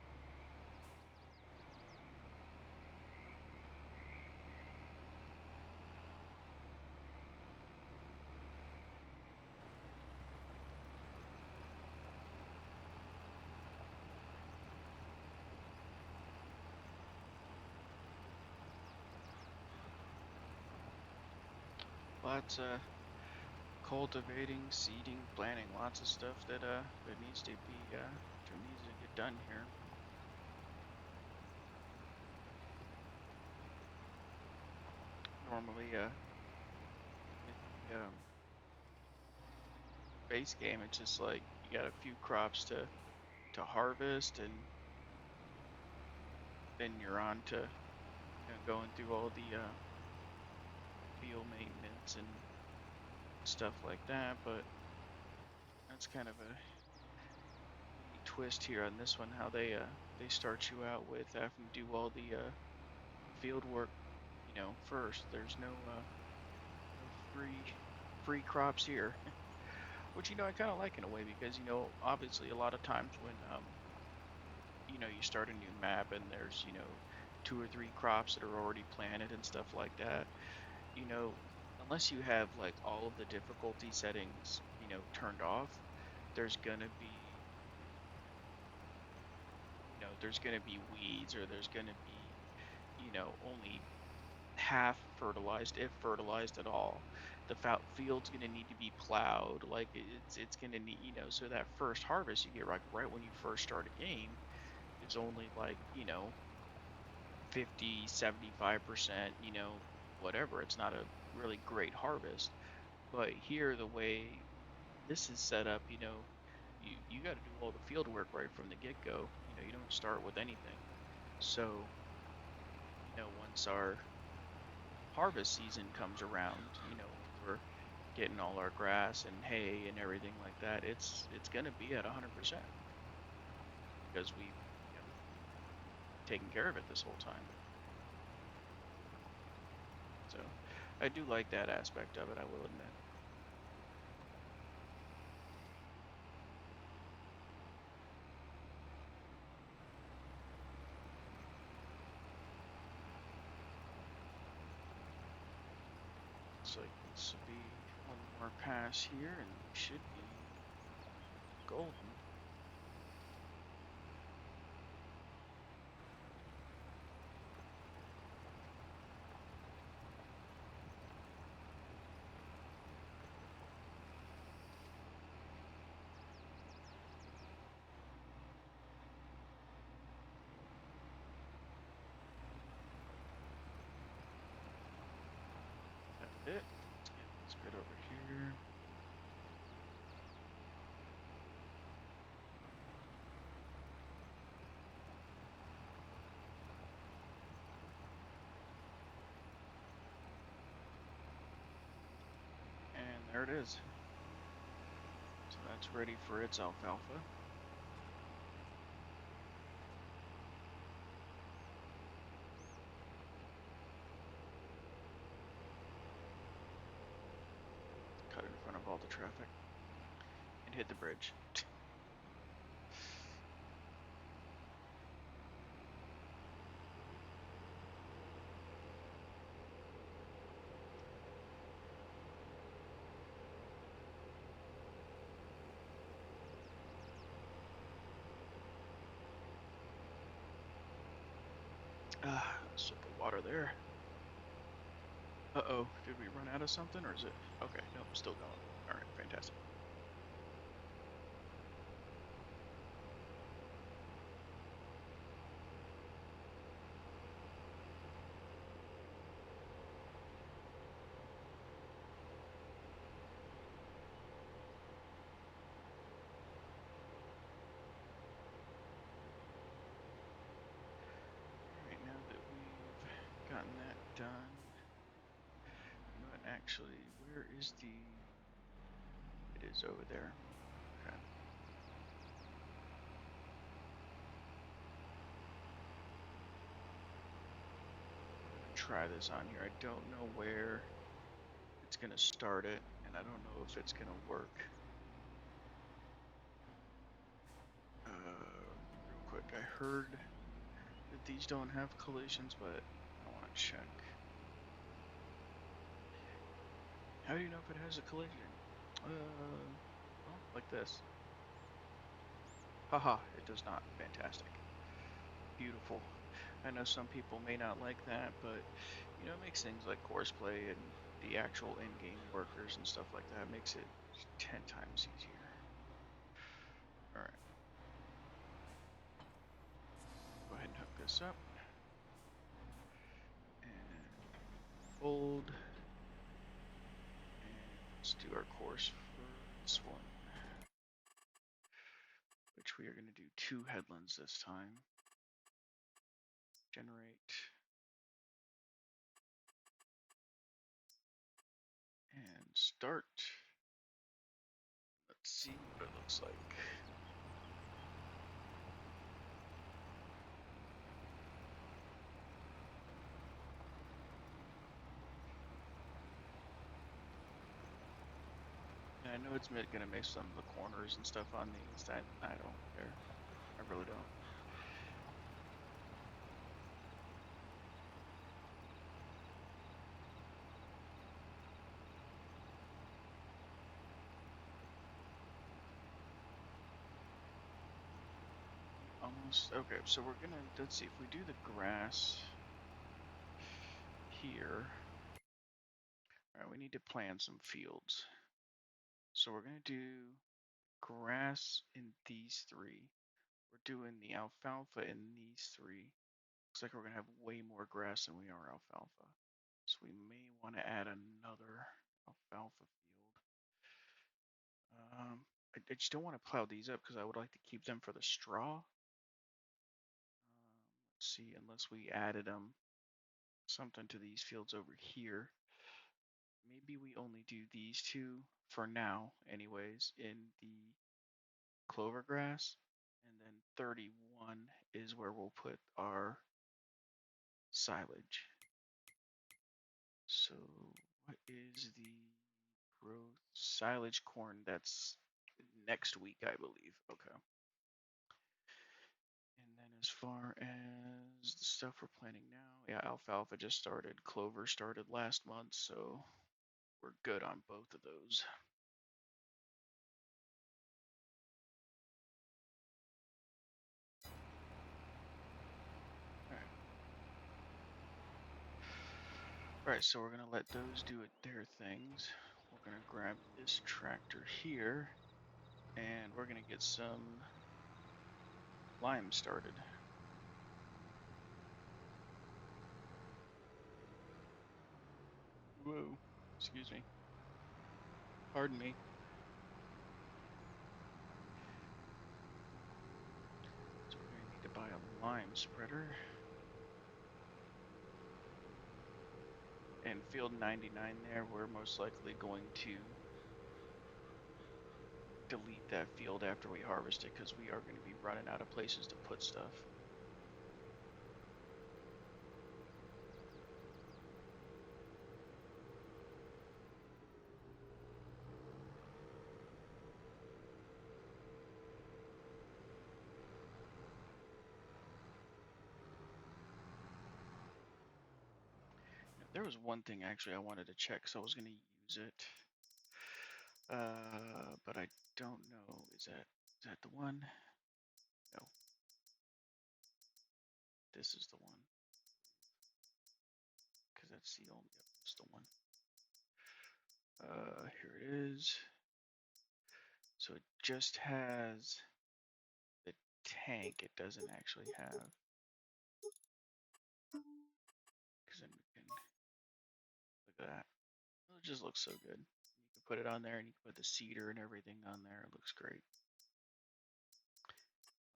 Lots of cultivating, seeding, planting, lots of stuff that needs to get done here. Normally, in the base game, it's just like you got a few crops to harvest, and then you're on to going through all the field maintenance and stuff like that. But that's kind of a twist here on this one, how they start you out with having to do all the field work, first. There's no free crops here, which I kind of like in a way, because obviously a lot of times when you start a new map and there's 2 or 3 crops that are already planted and stuff like that, you know unless you have like all of the difficulty settings turned off, there's gonna be weeds, or there's gonna be only half fertilized, if fertilized at all. The field's gonna need to be plowed. Like it's gonna need, so that first harvest you get right when you first start a game is only like 50, 75%, whatever. It's not a really great harvest. But here, the way this is set up, you got to do all the field work right from the get-go. You don't start with anything. So, once our harvest season comes around, we're getting all our grass and hay and everything like that, it's gonna be at 100% because we've taken care of it this whole time. So, I do like that aspect of it, I will admit. Looks like this will be one more pass here, and we should be golden. That's it. Let's get this bit over here. And there it is. So that's ready for its alfalfa. Cut in front of all the traffic and hit the bridge. Sip of water there. Uh-oh, did we run out of something, or is it? Okay, nope, still going. All right, fantastic. All right, now that we've gotten that done, you know what, actually, where is the... It is over there. Okay. Try this on here. I don't know where it's gonna start it, and I don't know if it's gonna work. Real quick, I heard that these don't have collisions, but I want to check. How do you know if it has a collision? Well, like this. Haha, it does not. Fantastic. Beautiful. I know some people may not like that, but you know, it makes things like courseplay and the actual in-game workers and stuff like that, makes it 10 times easier. Alright. Go ahead and hook this up. And fold. And let's do our course for this one, which we are going to do 2 headlands this time. Generate. And start. Let's see what it looks like. I know it's gonna miss some of the corners and stuff on these. I don't care. I really don't. Almost. Okay, so we're gonna, let's see, if we do the grass here. Alright, we need to plan some fields. So we're gonna do grass in these 3. We're doing the alfalfa in these 3. Looks like we're gonna have way more grass than we are alfalfa. So we may want to add another alfalfa field. I just don't want to plow these up because I would like to keep them for the straw. Let's see, unless we added something to these fields over here. Maybe we only do these 2 for now, anyways, in the clover grass. And then 31 is where we'll put our silage. So what is the growth silage corn? That's next week, I believe. Okay. And then as far as the stuff we're planting now, yeah, alfalfa just started. Clover started last month, so we're good on both of those. All right. All right, so we're gonna let those do their things. We're gonna grab this tractor here, and we're gonna get some lime started. Whoa, excuse me. Pardon me. So we're gonna need to buy a lime spreader. And field 99 there, we're most likely going to delete that field after we harvest it because we are going to be running out of places to put stuff. There was one thing actually I wanted to check, so I was going to use it. But I don't know. Is that the one? No. This is the one. Because that's the only, yep, that's the one. Here it is. So it just has the tank. It doesn't actually have. Because then we can look at that. It just looks so good. You can put it on there, and you can put the cedar and everything on there. It looks great.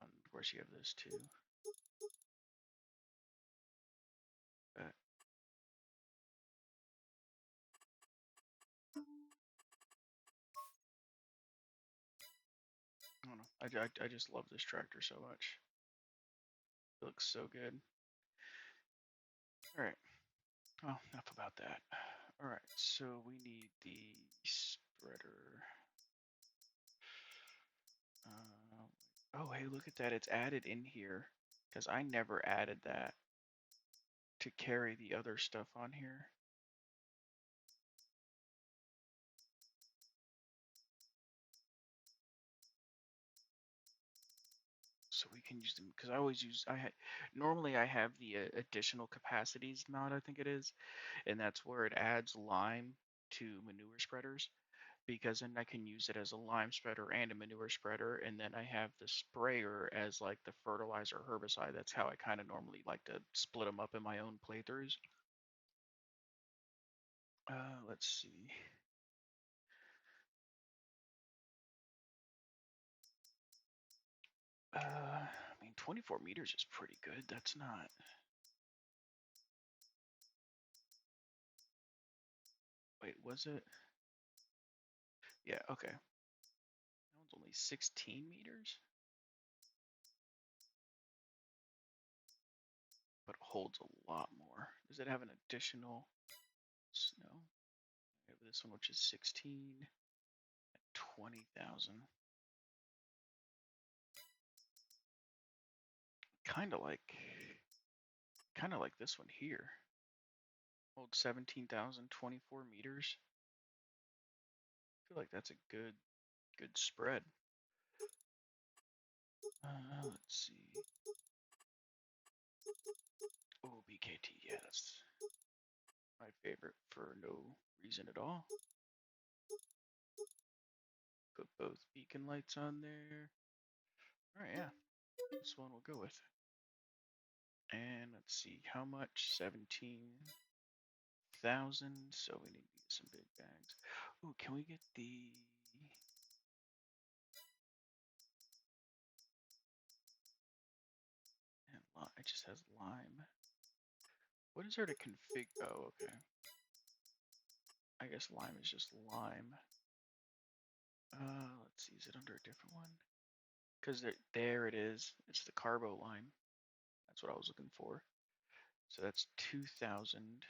Of course, you have this too. I don't know. I just love this tractor so much. It looks so good. All right. Well, enough about that. All right. So we need the spreader. Oh, hey, look at that. It's added in here because I never added that to carry the other stuff on here. So we can use them because I always use normally I have the additional capacities mod, I think it is, and that's where it adds lime to manure spreaders because then I can use it as a lime spreader and a manure spreader, and then I have the sprayer as like the fertilizer herbicide. That's how I kind of normally like to split them up in my own playthroughs. Let's see. I mean, 24 meters is pretty good. That's not. Wait, was it? Yeah, okay. That one's only 16 meters, but holds a lot more. Does it have an additional snow? We have this one, which is 16 at 20,000. Kind of like, this one here. Holds 17,024 meters. I feel like that's a good spread. Let's see. Oh, BKT, yes. My favorite for no reason at all. Put both beacon lights on there. Alright, yeah. This one we'll go with. And let's see, how much? 17,000. So we need to get some big bags. Oh, can we get the... And it just has lime. What is there to config? Oh, okay. I guess lime is just lime. Let's see, is it under a different one? Because there it is. It's the carbo lime. That's what I was looking for. So that's 2,000.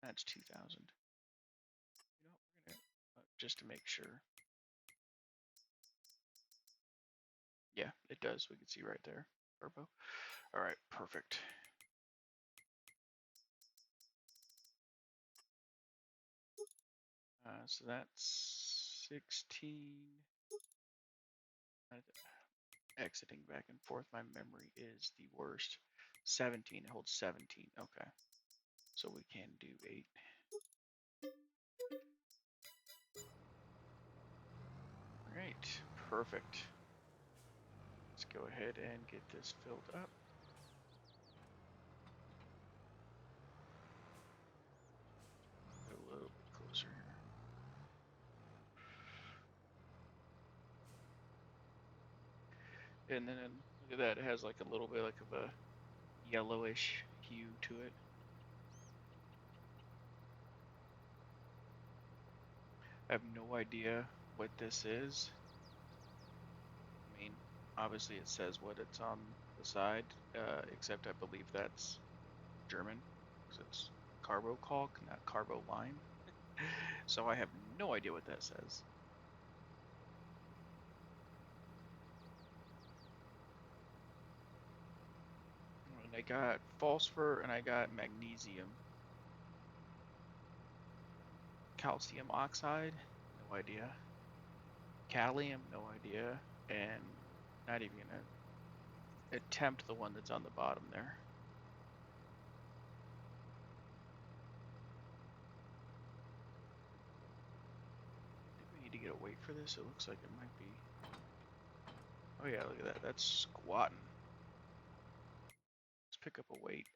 That's 2,000. You know, we're gonna just to make sure. Yeah, it does. We can see right there. Carbo. All right, perfect. So that's 16. Exiting back and forth. My memory is the worst. 17. It holds 17. Okay. So we can do 8. Alright. Perfect. Let's go ahead and get this filled up. Get a little bit closer here. And then look at that. It has like a little bit like of a yellowish hue to it. I have no idea what this is. I mean, obviously it says what it's on the side, except I believe that's German, because it's carbo caulk, not carbo lime. So I have no idea what that says. And I got phosphor and I got magnesium. Calcium oxide, no idea. Calcium, no idea. And not even gonna attempt the one that's on the bottom there. I think we need to get a weight for this. It looks like it might be. Oh yeah, look at that. That's squatting. Let's pick up a weight.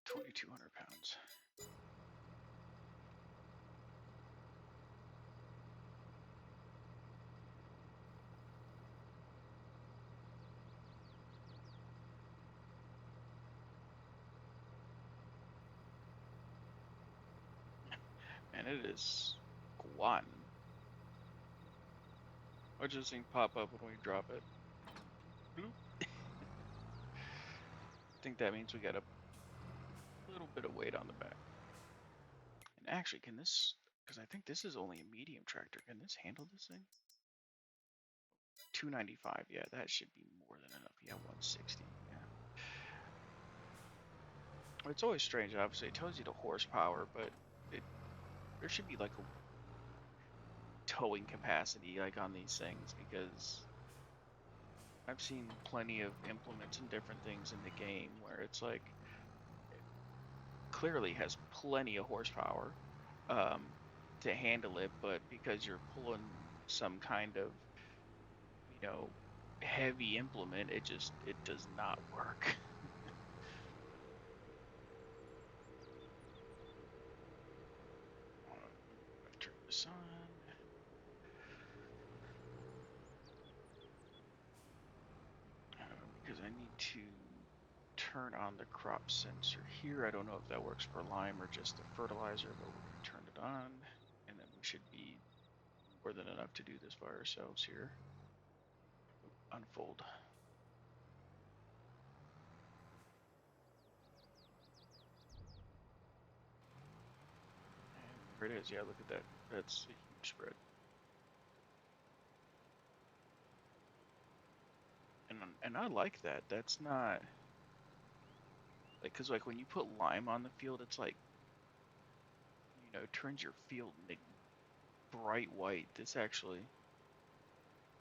2,200 pounds. And it is squatting. Watch this thing pop up when we drop it. Bloop. I think that means we got a little bit of weight on the back. And actually, can this, because I think this is only a medium tractor, can this handle this thing? 295, yeah, that should be more than enough. Yeah, 160, yeah. It's always strange, obviously, it tells you the horsepower, but there should be like a towing capacity like on these things, because I've seen plenty of implements and different things in the game where it's like clearly has plenty of horsepower to handle it, but because you're pulling some kind of, heavy implement, it does not work. I've turned this on. Because I need to turn on the crop sensor here. I don't know if that works for lime or just the fertilizer, but we're going to turn it on, and then we should be more than enough to do this by ourselves here. Unfold. And there it is. Yeah, look at that. That's a huge spread. And I like that. That's not like, because like when you put lime on the field, it's like, it turns your field like bright white. This actually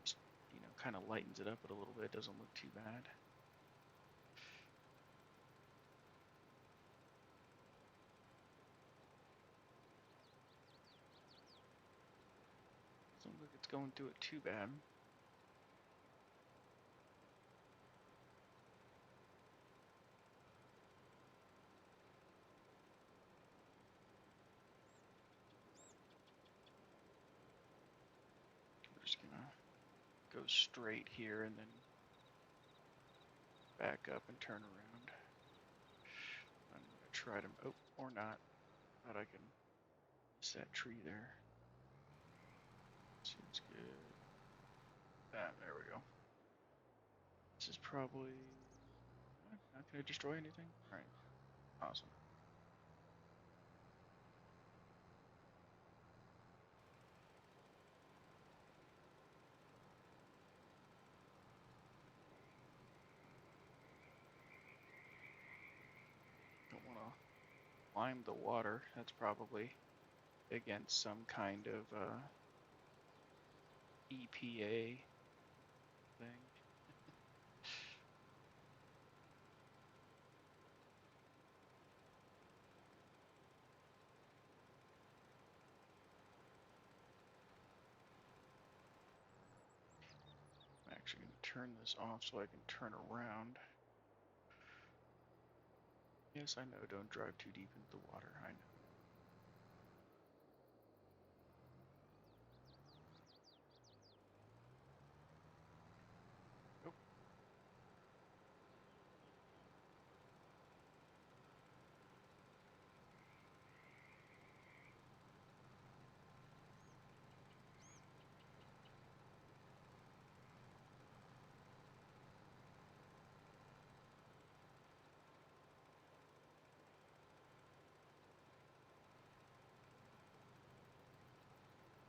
just, kind of lightens it up a little bit. Doesn't look too bad. Doesn't look like it's going through it too bad. We're just gonna go straight here and then back up and turn around. I'm gonna try to, oh, or not. Thought I can miss that tree there. Seems good. Ah, there we go. This is probably not gonna destroy anything. All right, awesome. lime the water. That's probably against some kind of EPA thing. I'm actually going to turn this off so I can turn around. Yes, I know, don't drive too deep into the water, I know. Oh,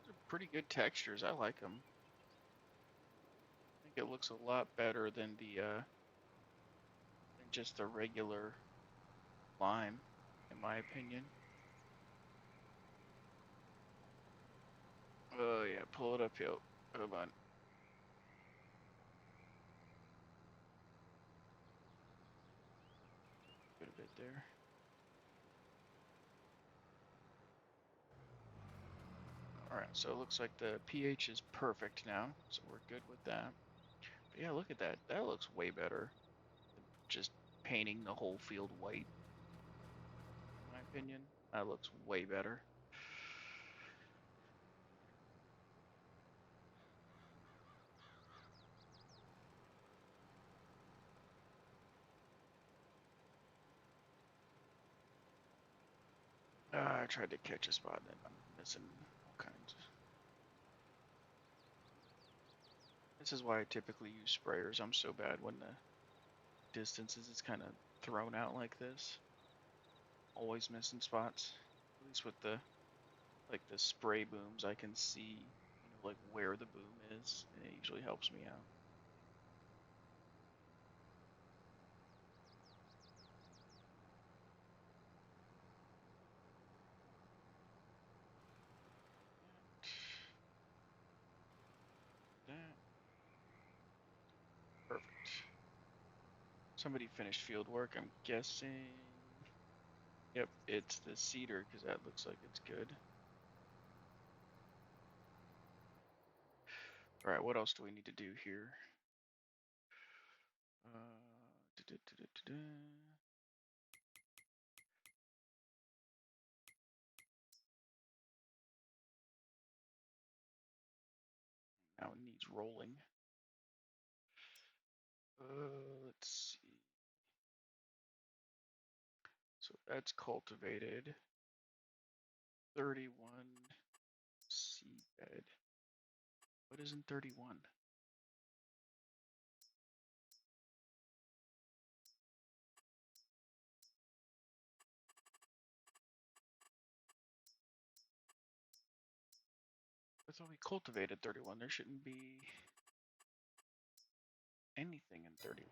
those are pretty good textures, I like them. I think it looks a lot better than than just the regular lime, in my opinion. Oh yeah, pull it uphill. Hold on. Good a bit there. Alright, so it looks like the pH is perfect now, so we're good with that. But yeah, look at that. That looks way better than just painting the whole field white, in my opinion. That looks way better. I tried to catch a spot and I'm missing all kinds. This is why I typically use sprayers. I'm so bad when the distances is kind of thrown out like this. Always missing spots. At least with the spray booms, I can see, like where the boom is, and it usually helps me out. That perfect. Somebody finished field work, I'm guessing. Yep, it's the cedar because that looks like it's good. All right, what else do we need to do here? Now it needs rolling. Let's see. So that's cultivated. 31 seed bed. What is in 31? I thought we cultivated 31. There shouldn't be anything in 31.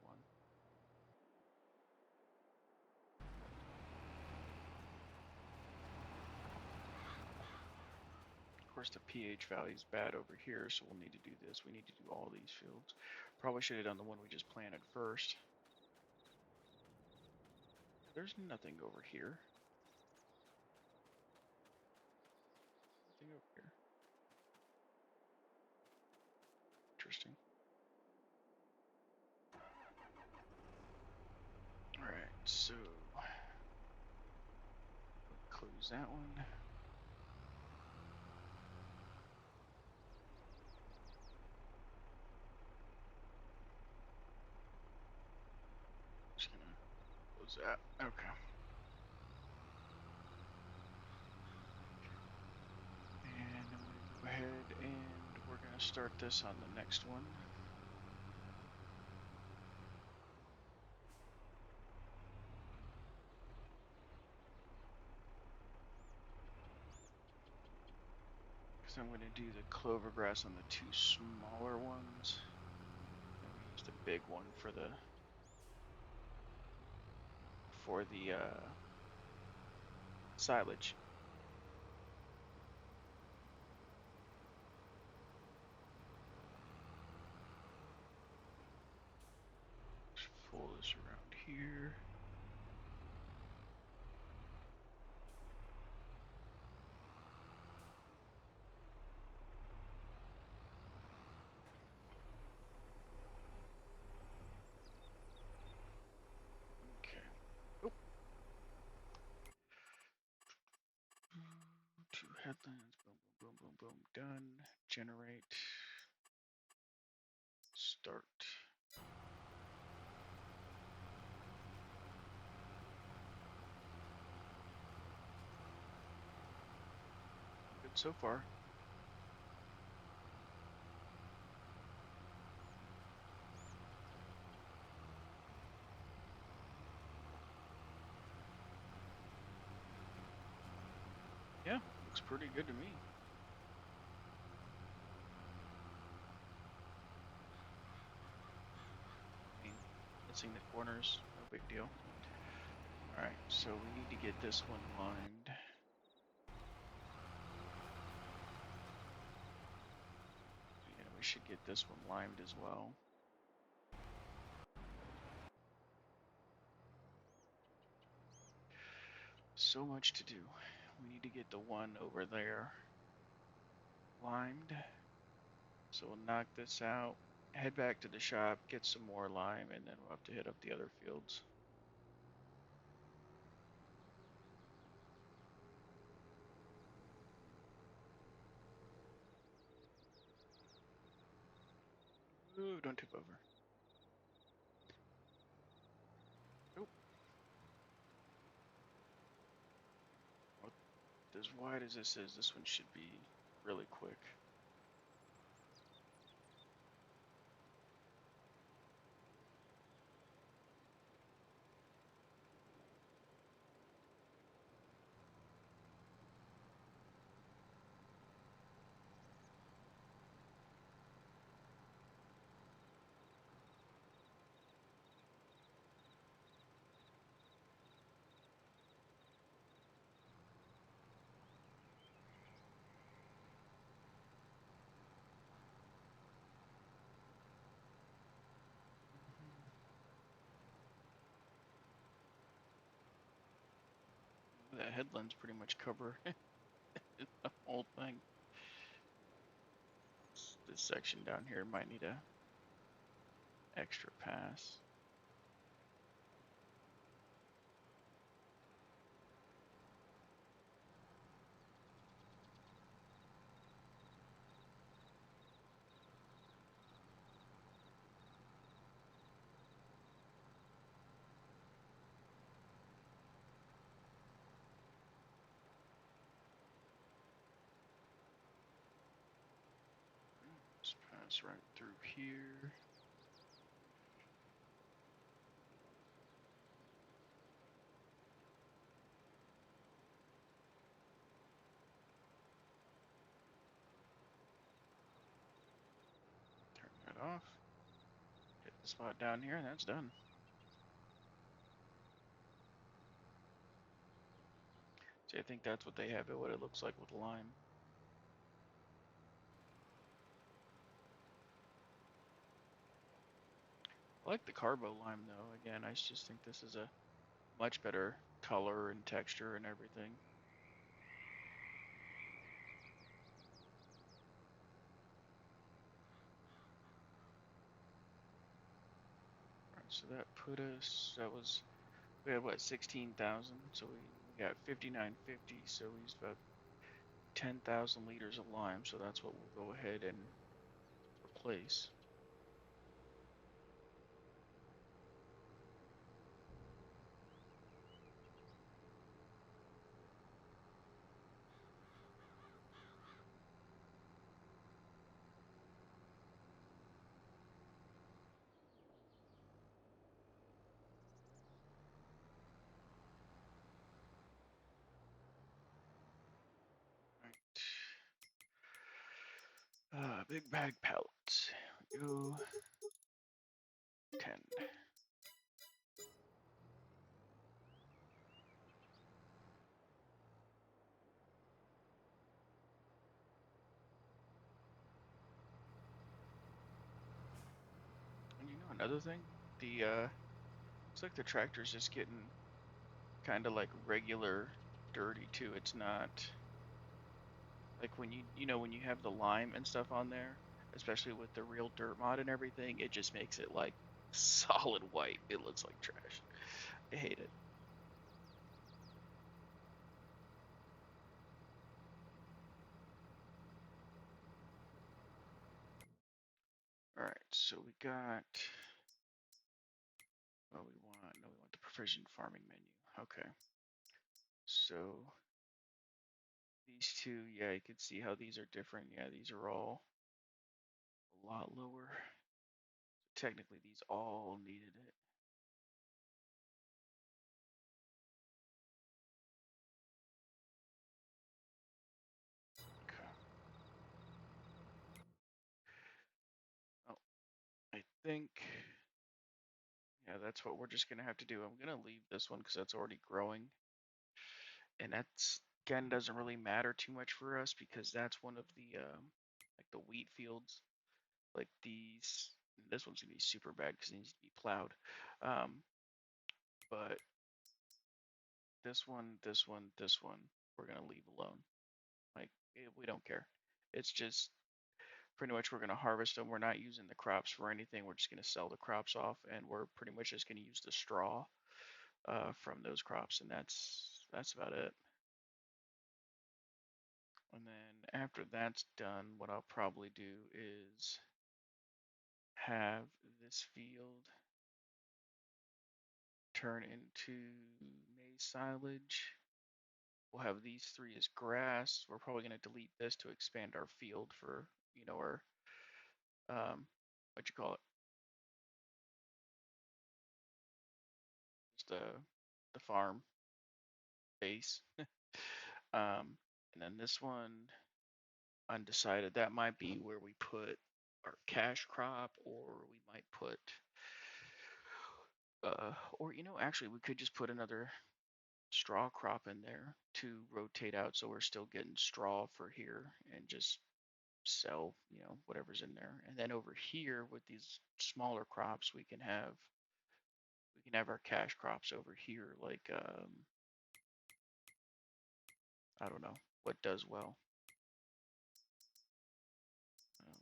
Of course, the pH value is bad over here, so we'll need to do this. We need to do all these fields. Probably should have done the one we just planted first. There's nothing over here. Nothing over here. Interesting. Alright, so close that one. Just gonna close that. Okay. And I'm gonna go ahead and we're gonna start this on the next one. Because I'm gonna do the clover grass on the two smaller ones. And we use the big one for the silage. Just pull this around here. Okay. Oh. Two headlands. Boom, boom, boom, boom, boom. Done. Generate. Start. Good so far. Yeah, looks pretty good to me. I mean, missing the corners, no big deal. Alright, so we need to get this one lined. Yeah, we should get this one limed as well. So much to do. We need to get the one over there limed. So we'll knock this out, head back to the shop, get some more lime, and then we'll have to hit up the other fields. Ooh, don't tip over. Nope. Well, as wide as this is, this one should be really quick. The headlands pretty much cover the whole thing. This section down here might need a extra pass. Just pass right through here. Turn that off. Hit the spot down here, and that's done. See, I think that's what they have it, what it looks like with lime. I like the carbo lime though. Again, I just think this is a much better color and texture and everything. Alright, so that put us, we had what, 16,000? So we got 5950, so we used about 10,000 liters of lime, so that's what we'll go ahead and replace. Big bag pallets. We go 10. another thing. The Looks like the tractor's just getting kind of like regular dirty too. It's not like when when you have the lime and stuff on there, especially with the real dirt mod and everything, it just makes it like solid white. It looks like trash. I hate it. All right, so we got what we want. No, we want the precision farming menu. Okay, so these two, yeah, you can see how these are different. Yeah, these are all a lot lower. Technically, these all needed it. Okay. Oh, I think, yeah, that's what we're just gonna have to do. I'm gonna leave this one because that's already growing, and that's again doesn't really matter too much for us because that's one of the like the wheat fields. Like these, this one's gonna be super bad because it needs to be plowed. Um, but this one, we're gonna leave alone. Like we don't care. It's just pretty much we're gonna harvest them. We're not using the crops for anything. We're just gonna sell the crops off, and we're pretty much just gonna use the straw from those crops, and that's about it. And then after that's done, what I'll probably do is have this field turn into maize silage. We'll have these three as grass. We're probably going to delete this to expand our field for, our, what you call it, just the farm base. And then this one, undecided. That might be where we put our cash crop, or we might put, or actually, we could just put another straw crop in there to rotate out, so we're still getting straw for here and just sell, whatever's in there. And then over here with these smaller crops, we can have our cash crops over here, like I don't know what does well. We got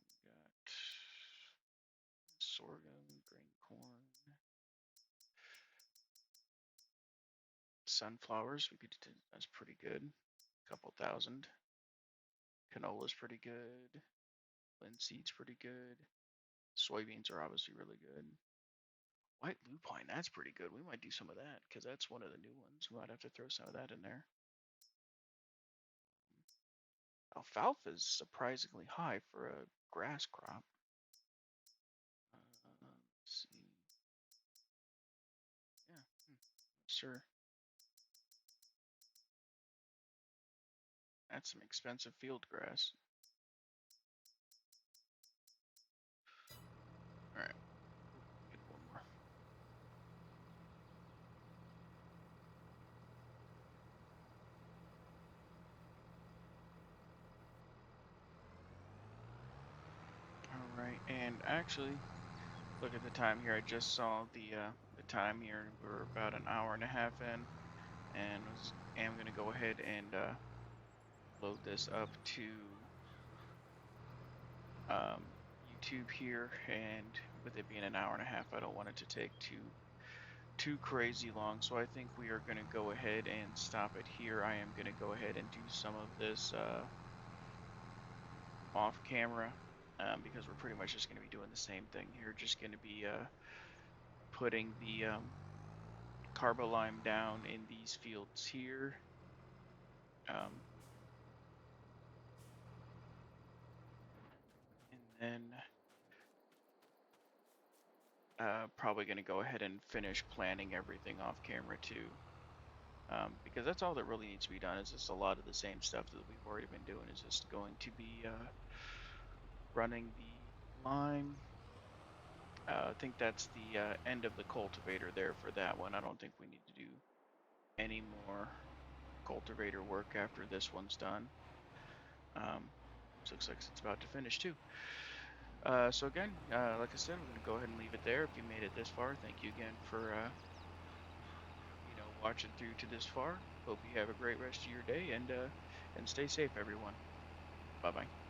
sorghum, grain corn, sunflowers. That's pretty good. A couple thousand. Canola's pretty good. Linseed's pretty good. Soybeans are obviously really good. White lupine, that's pretty good. We might do some of that because that's one of the new ones. We might have to throw some of that in there. Alfalfa is surprisingly high for a grass crop. Let's see. Yeah, sure. That's some expensive field grass. All right, get one more. All right, and actually, look at the time here. I just saw the time here. We're about an hour and a half in, and am gonna go ahead and load this up to YouTube here. And with it being an hour and a half, I don't want it to take too crazy long. So I think we are gonna go ahead and stop it here. I am gonna go ahead and do some of this off camera. Because we're pretty much just going to be doing the same thing here. Just going to be putting the carbolime down in these fields here. And then probably going to go ahead and finish planning everything off camera too. Because that's all that really needs to be done. Is just a lot of the same stuff that we've already been doing is just going to be running the lime. I think that's the end of the cultivator there for that one. I don't think we need to do any more cultivator work after this one's done. Looks like it's about to finish too. So again, like I said, we're gonna go ahead and leave it there. If you made it this far, thank you again for watching through to this far. Hope you have a great rest of your day and stay safe, everyone. Bye bye.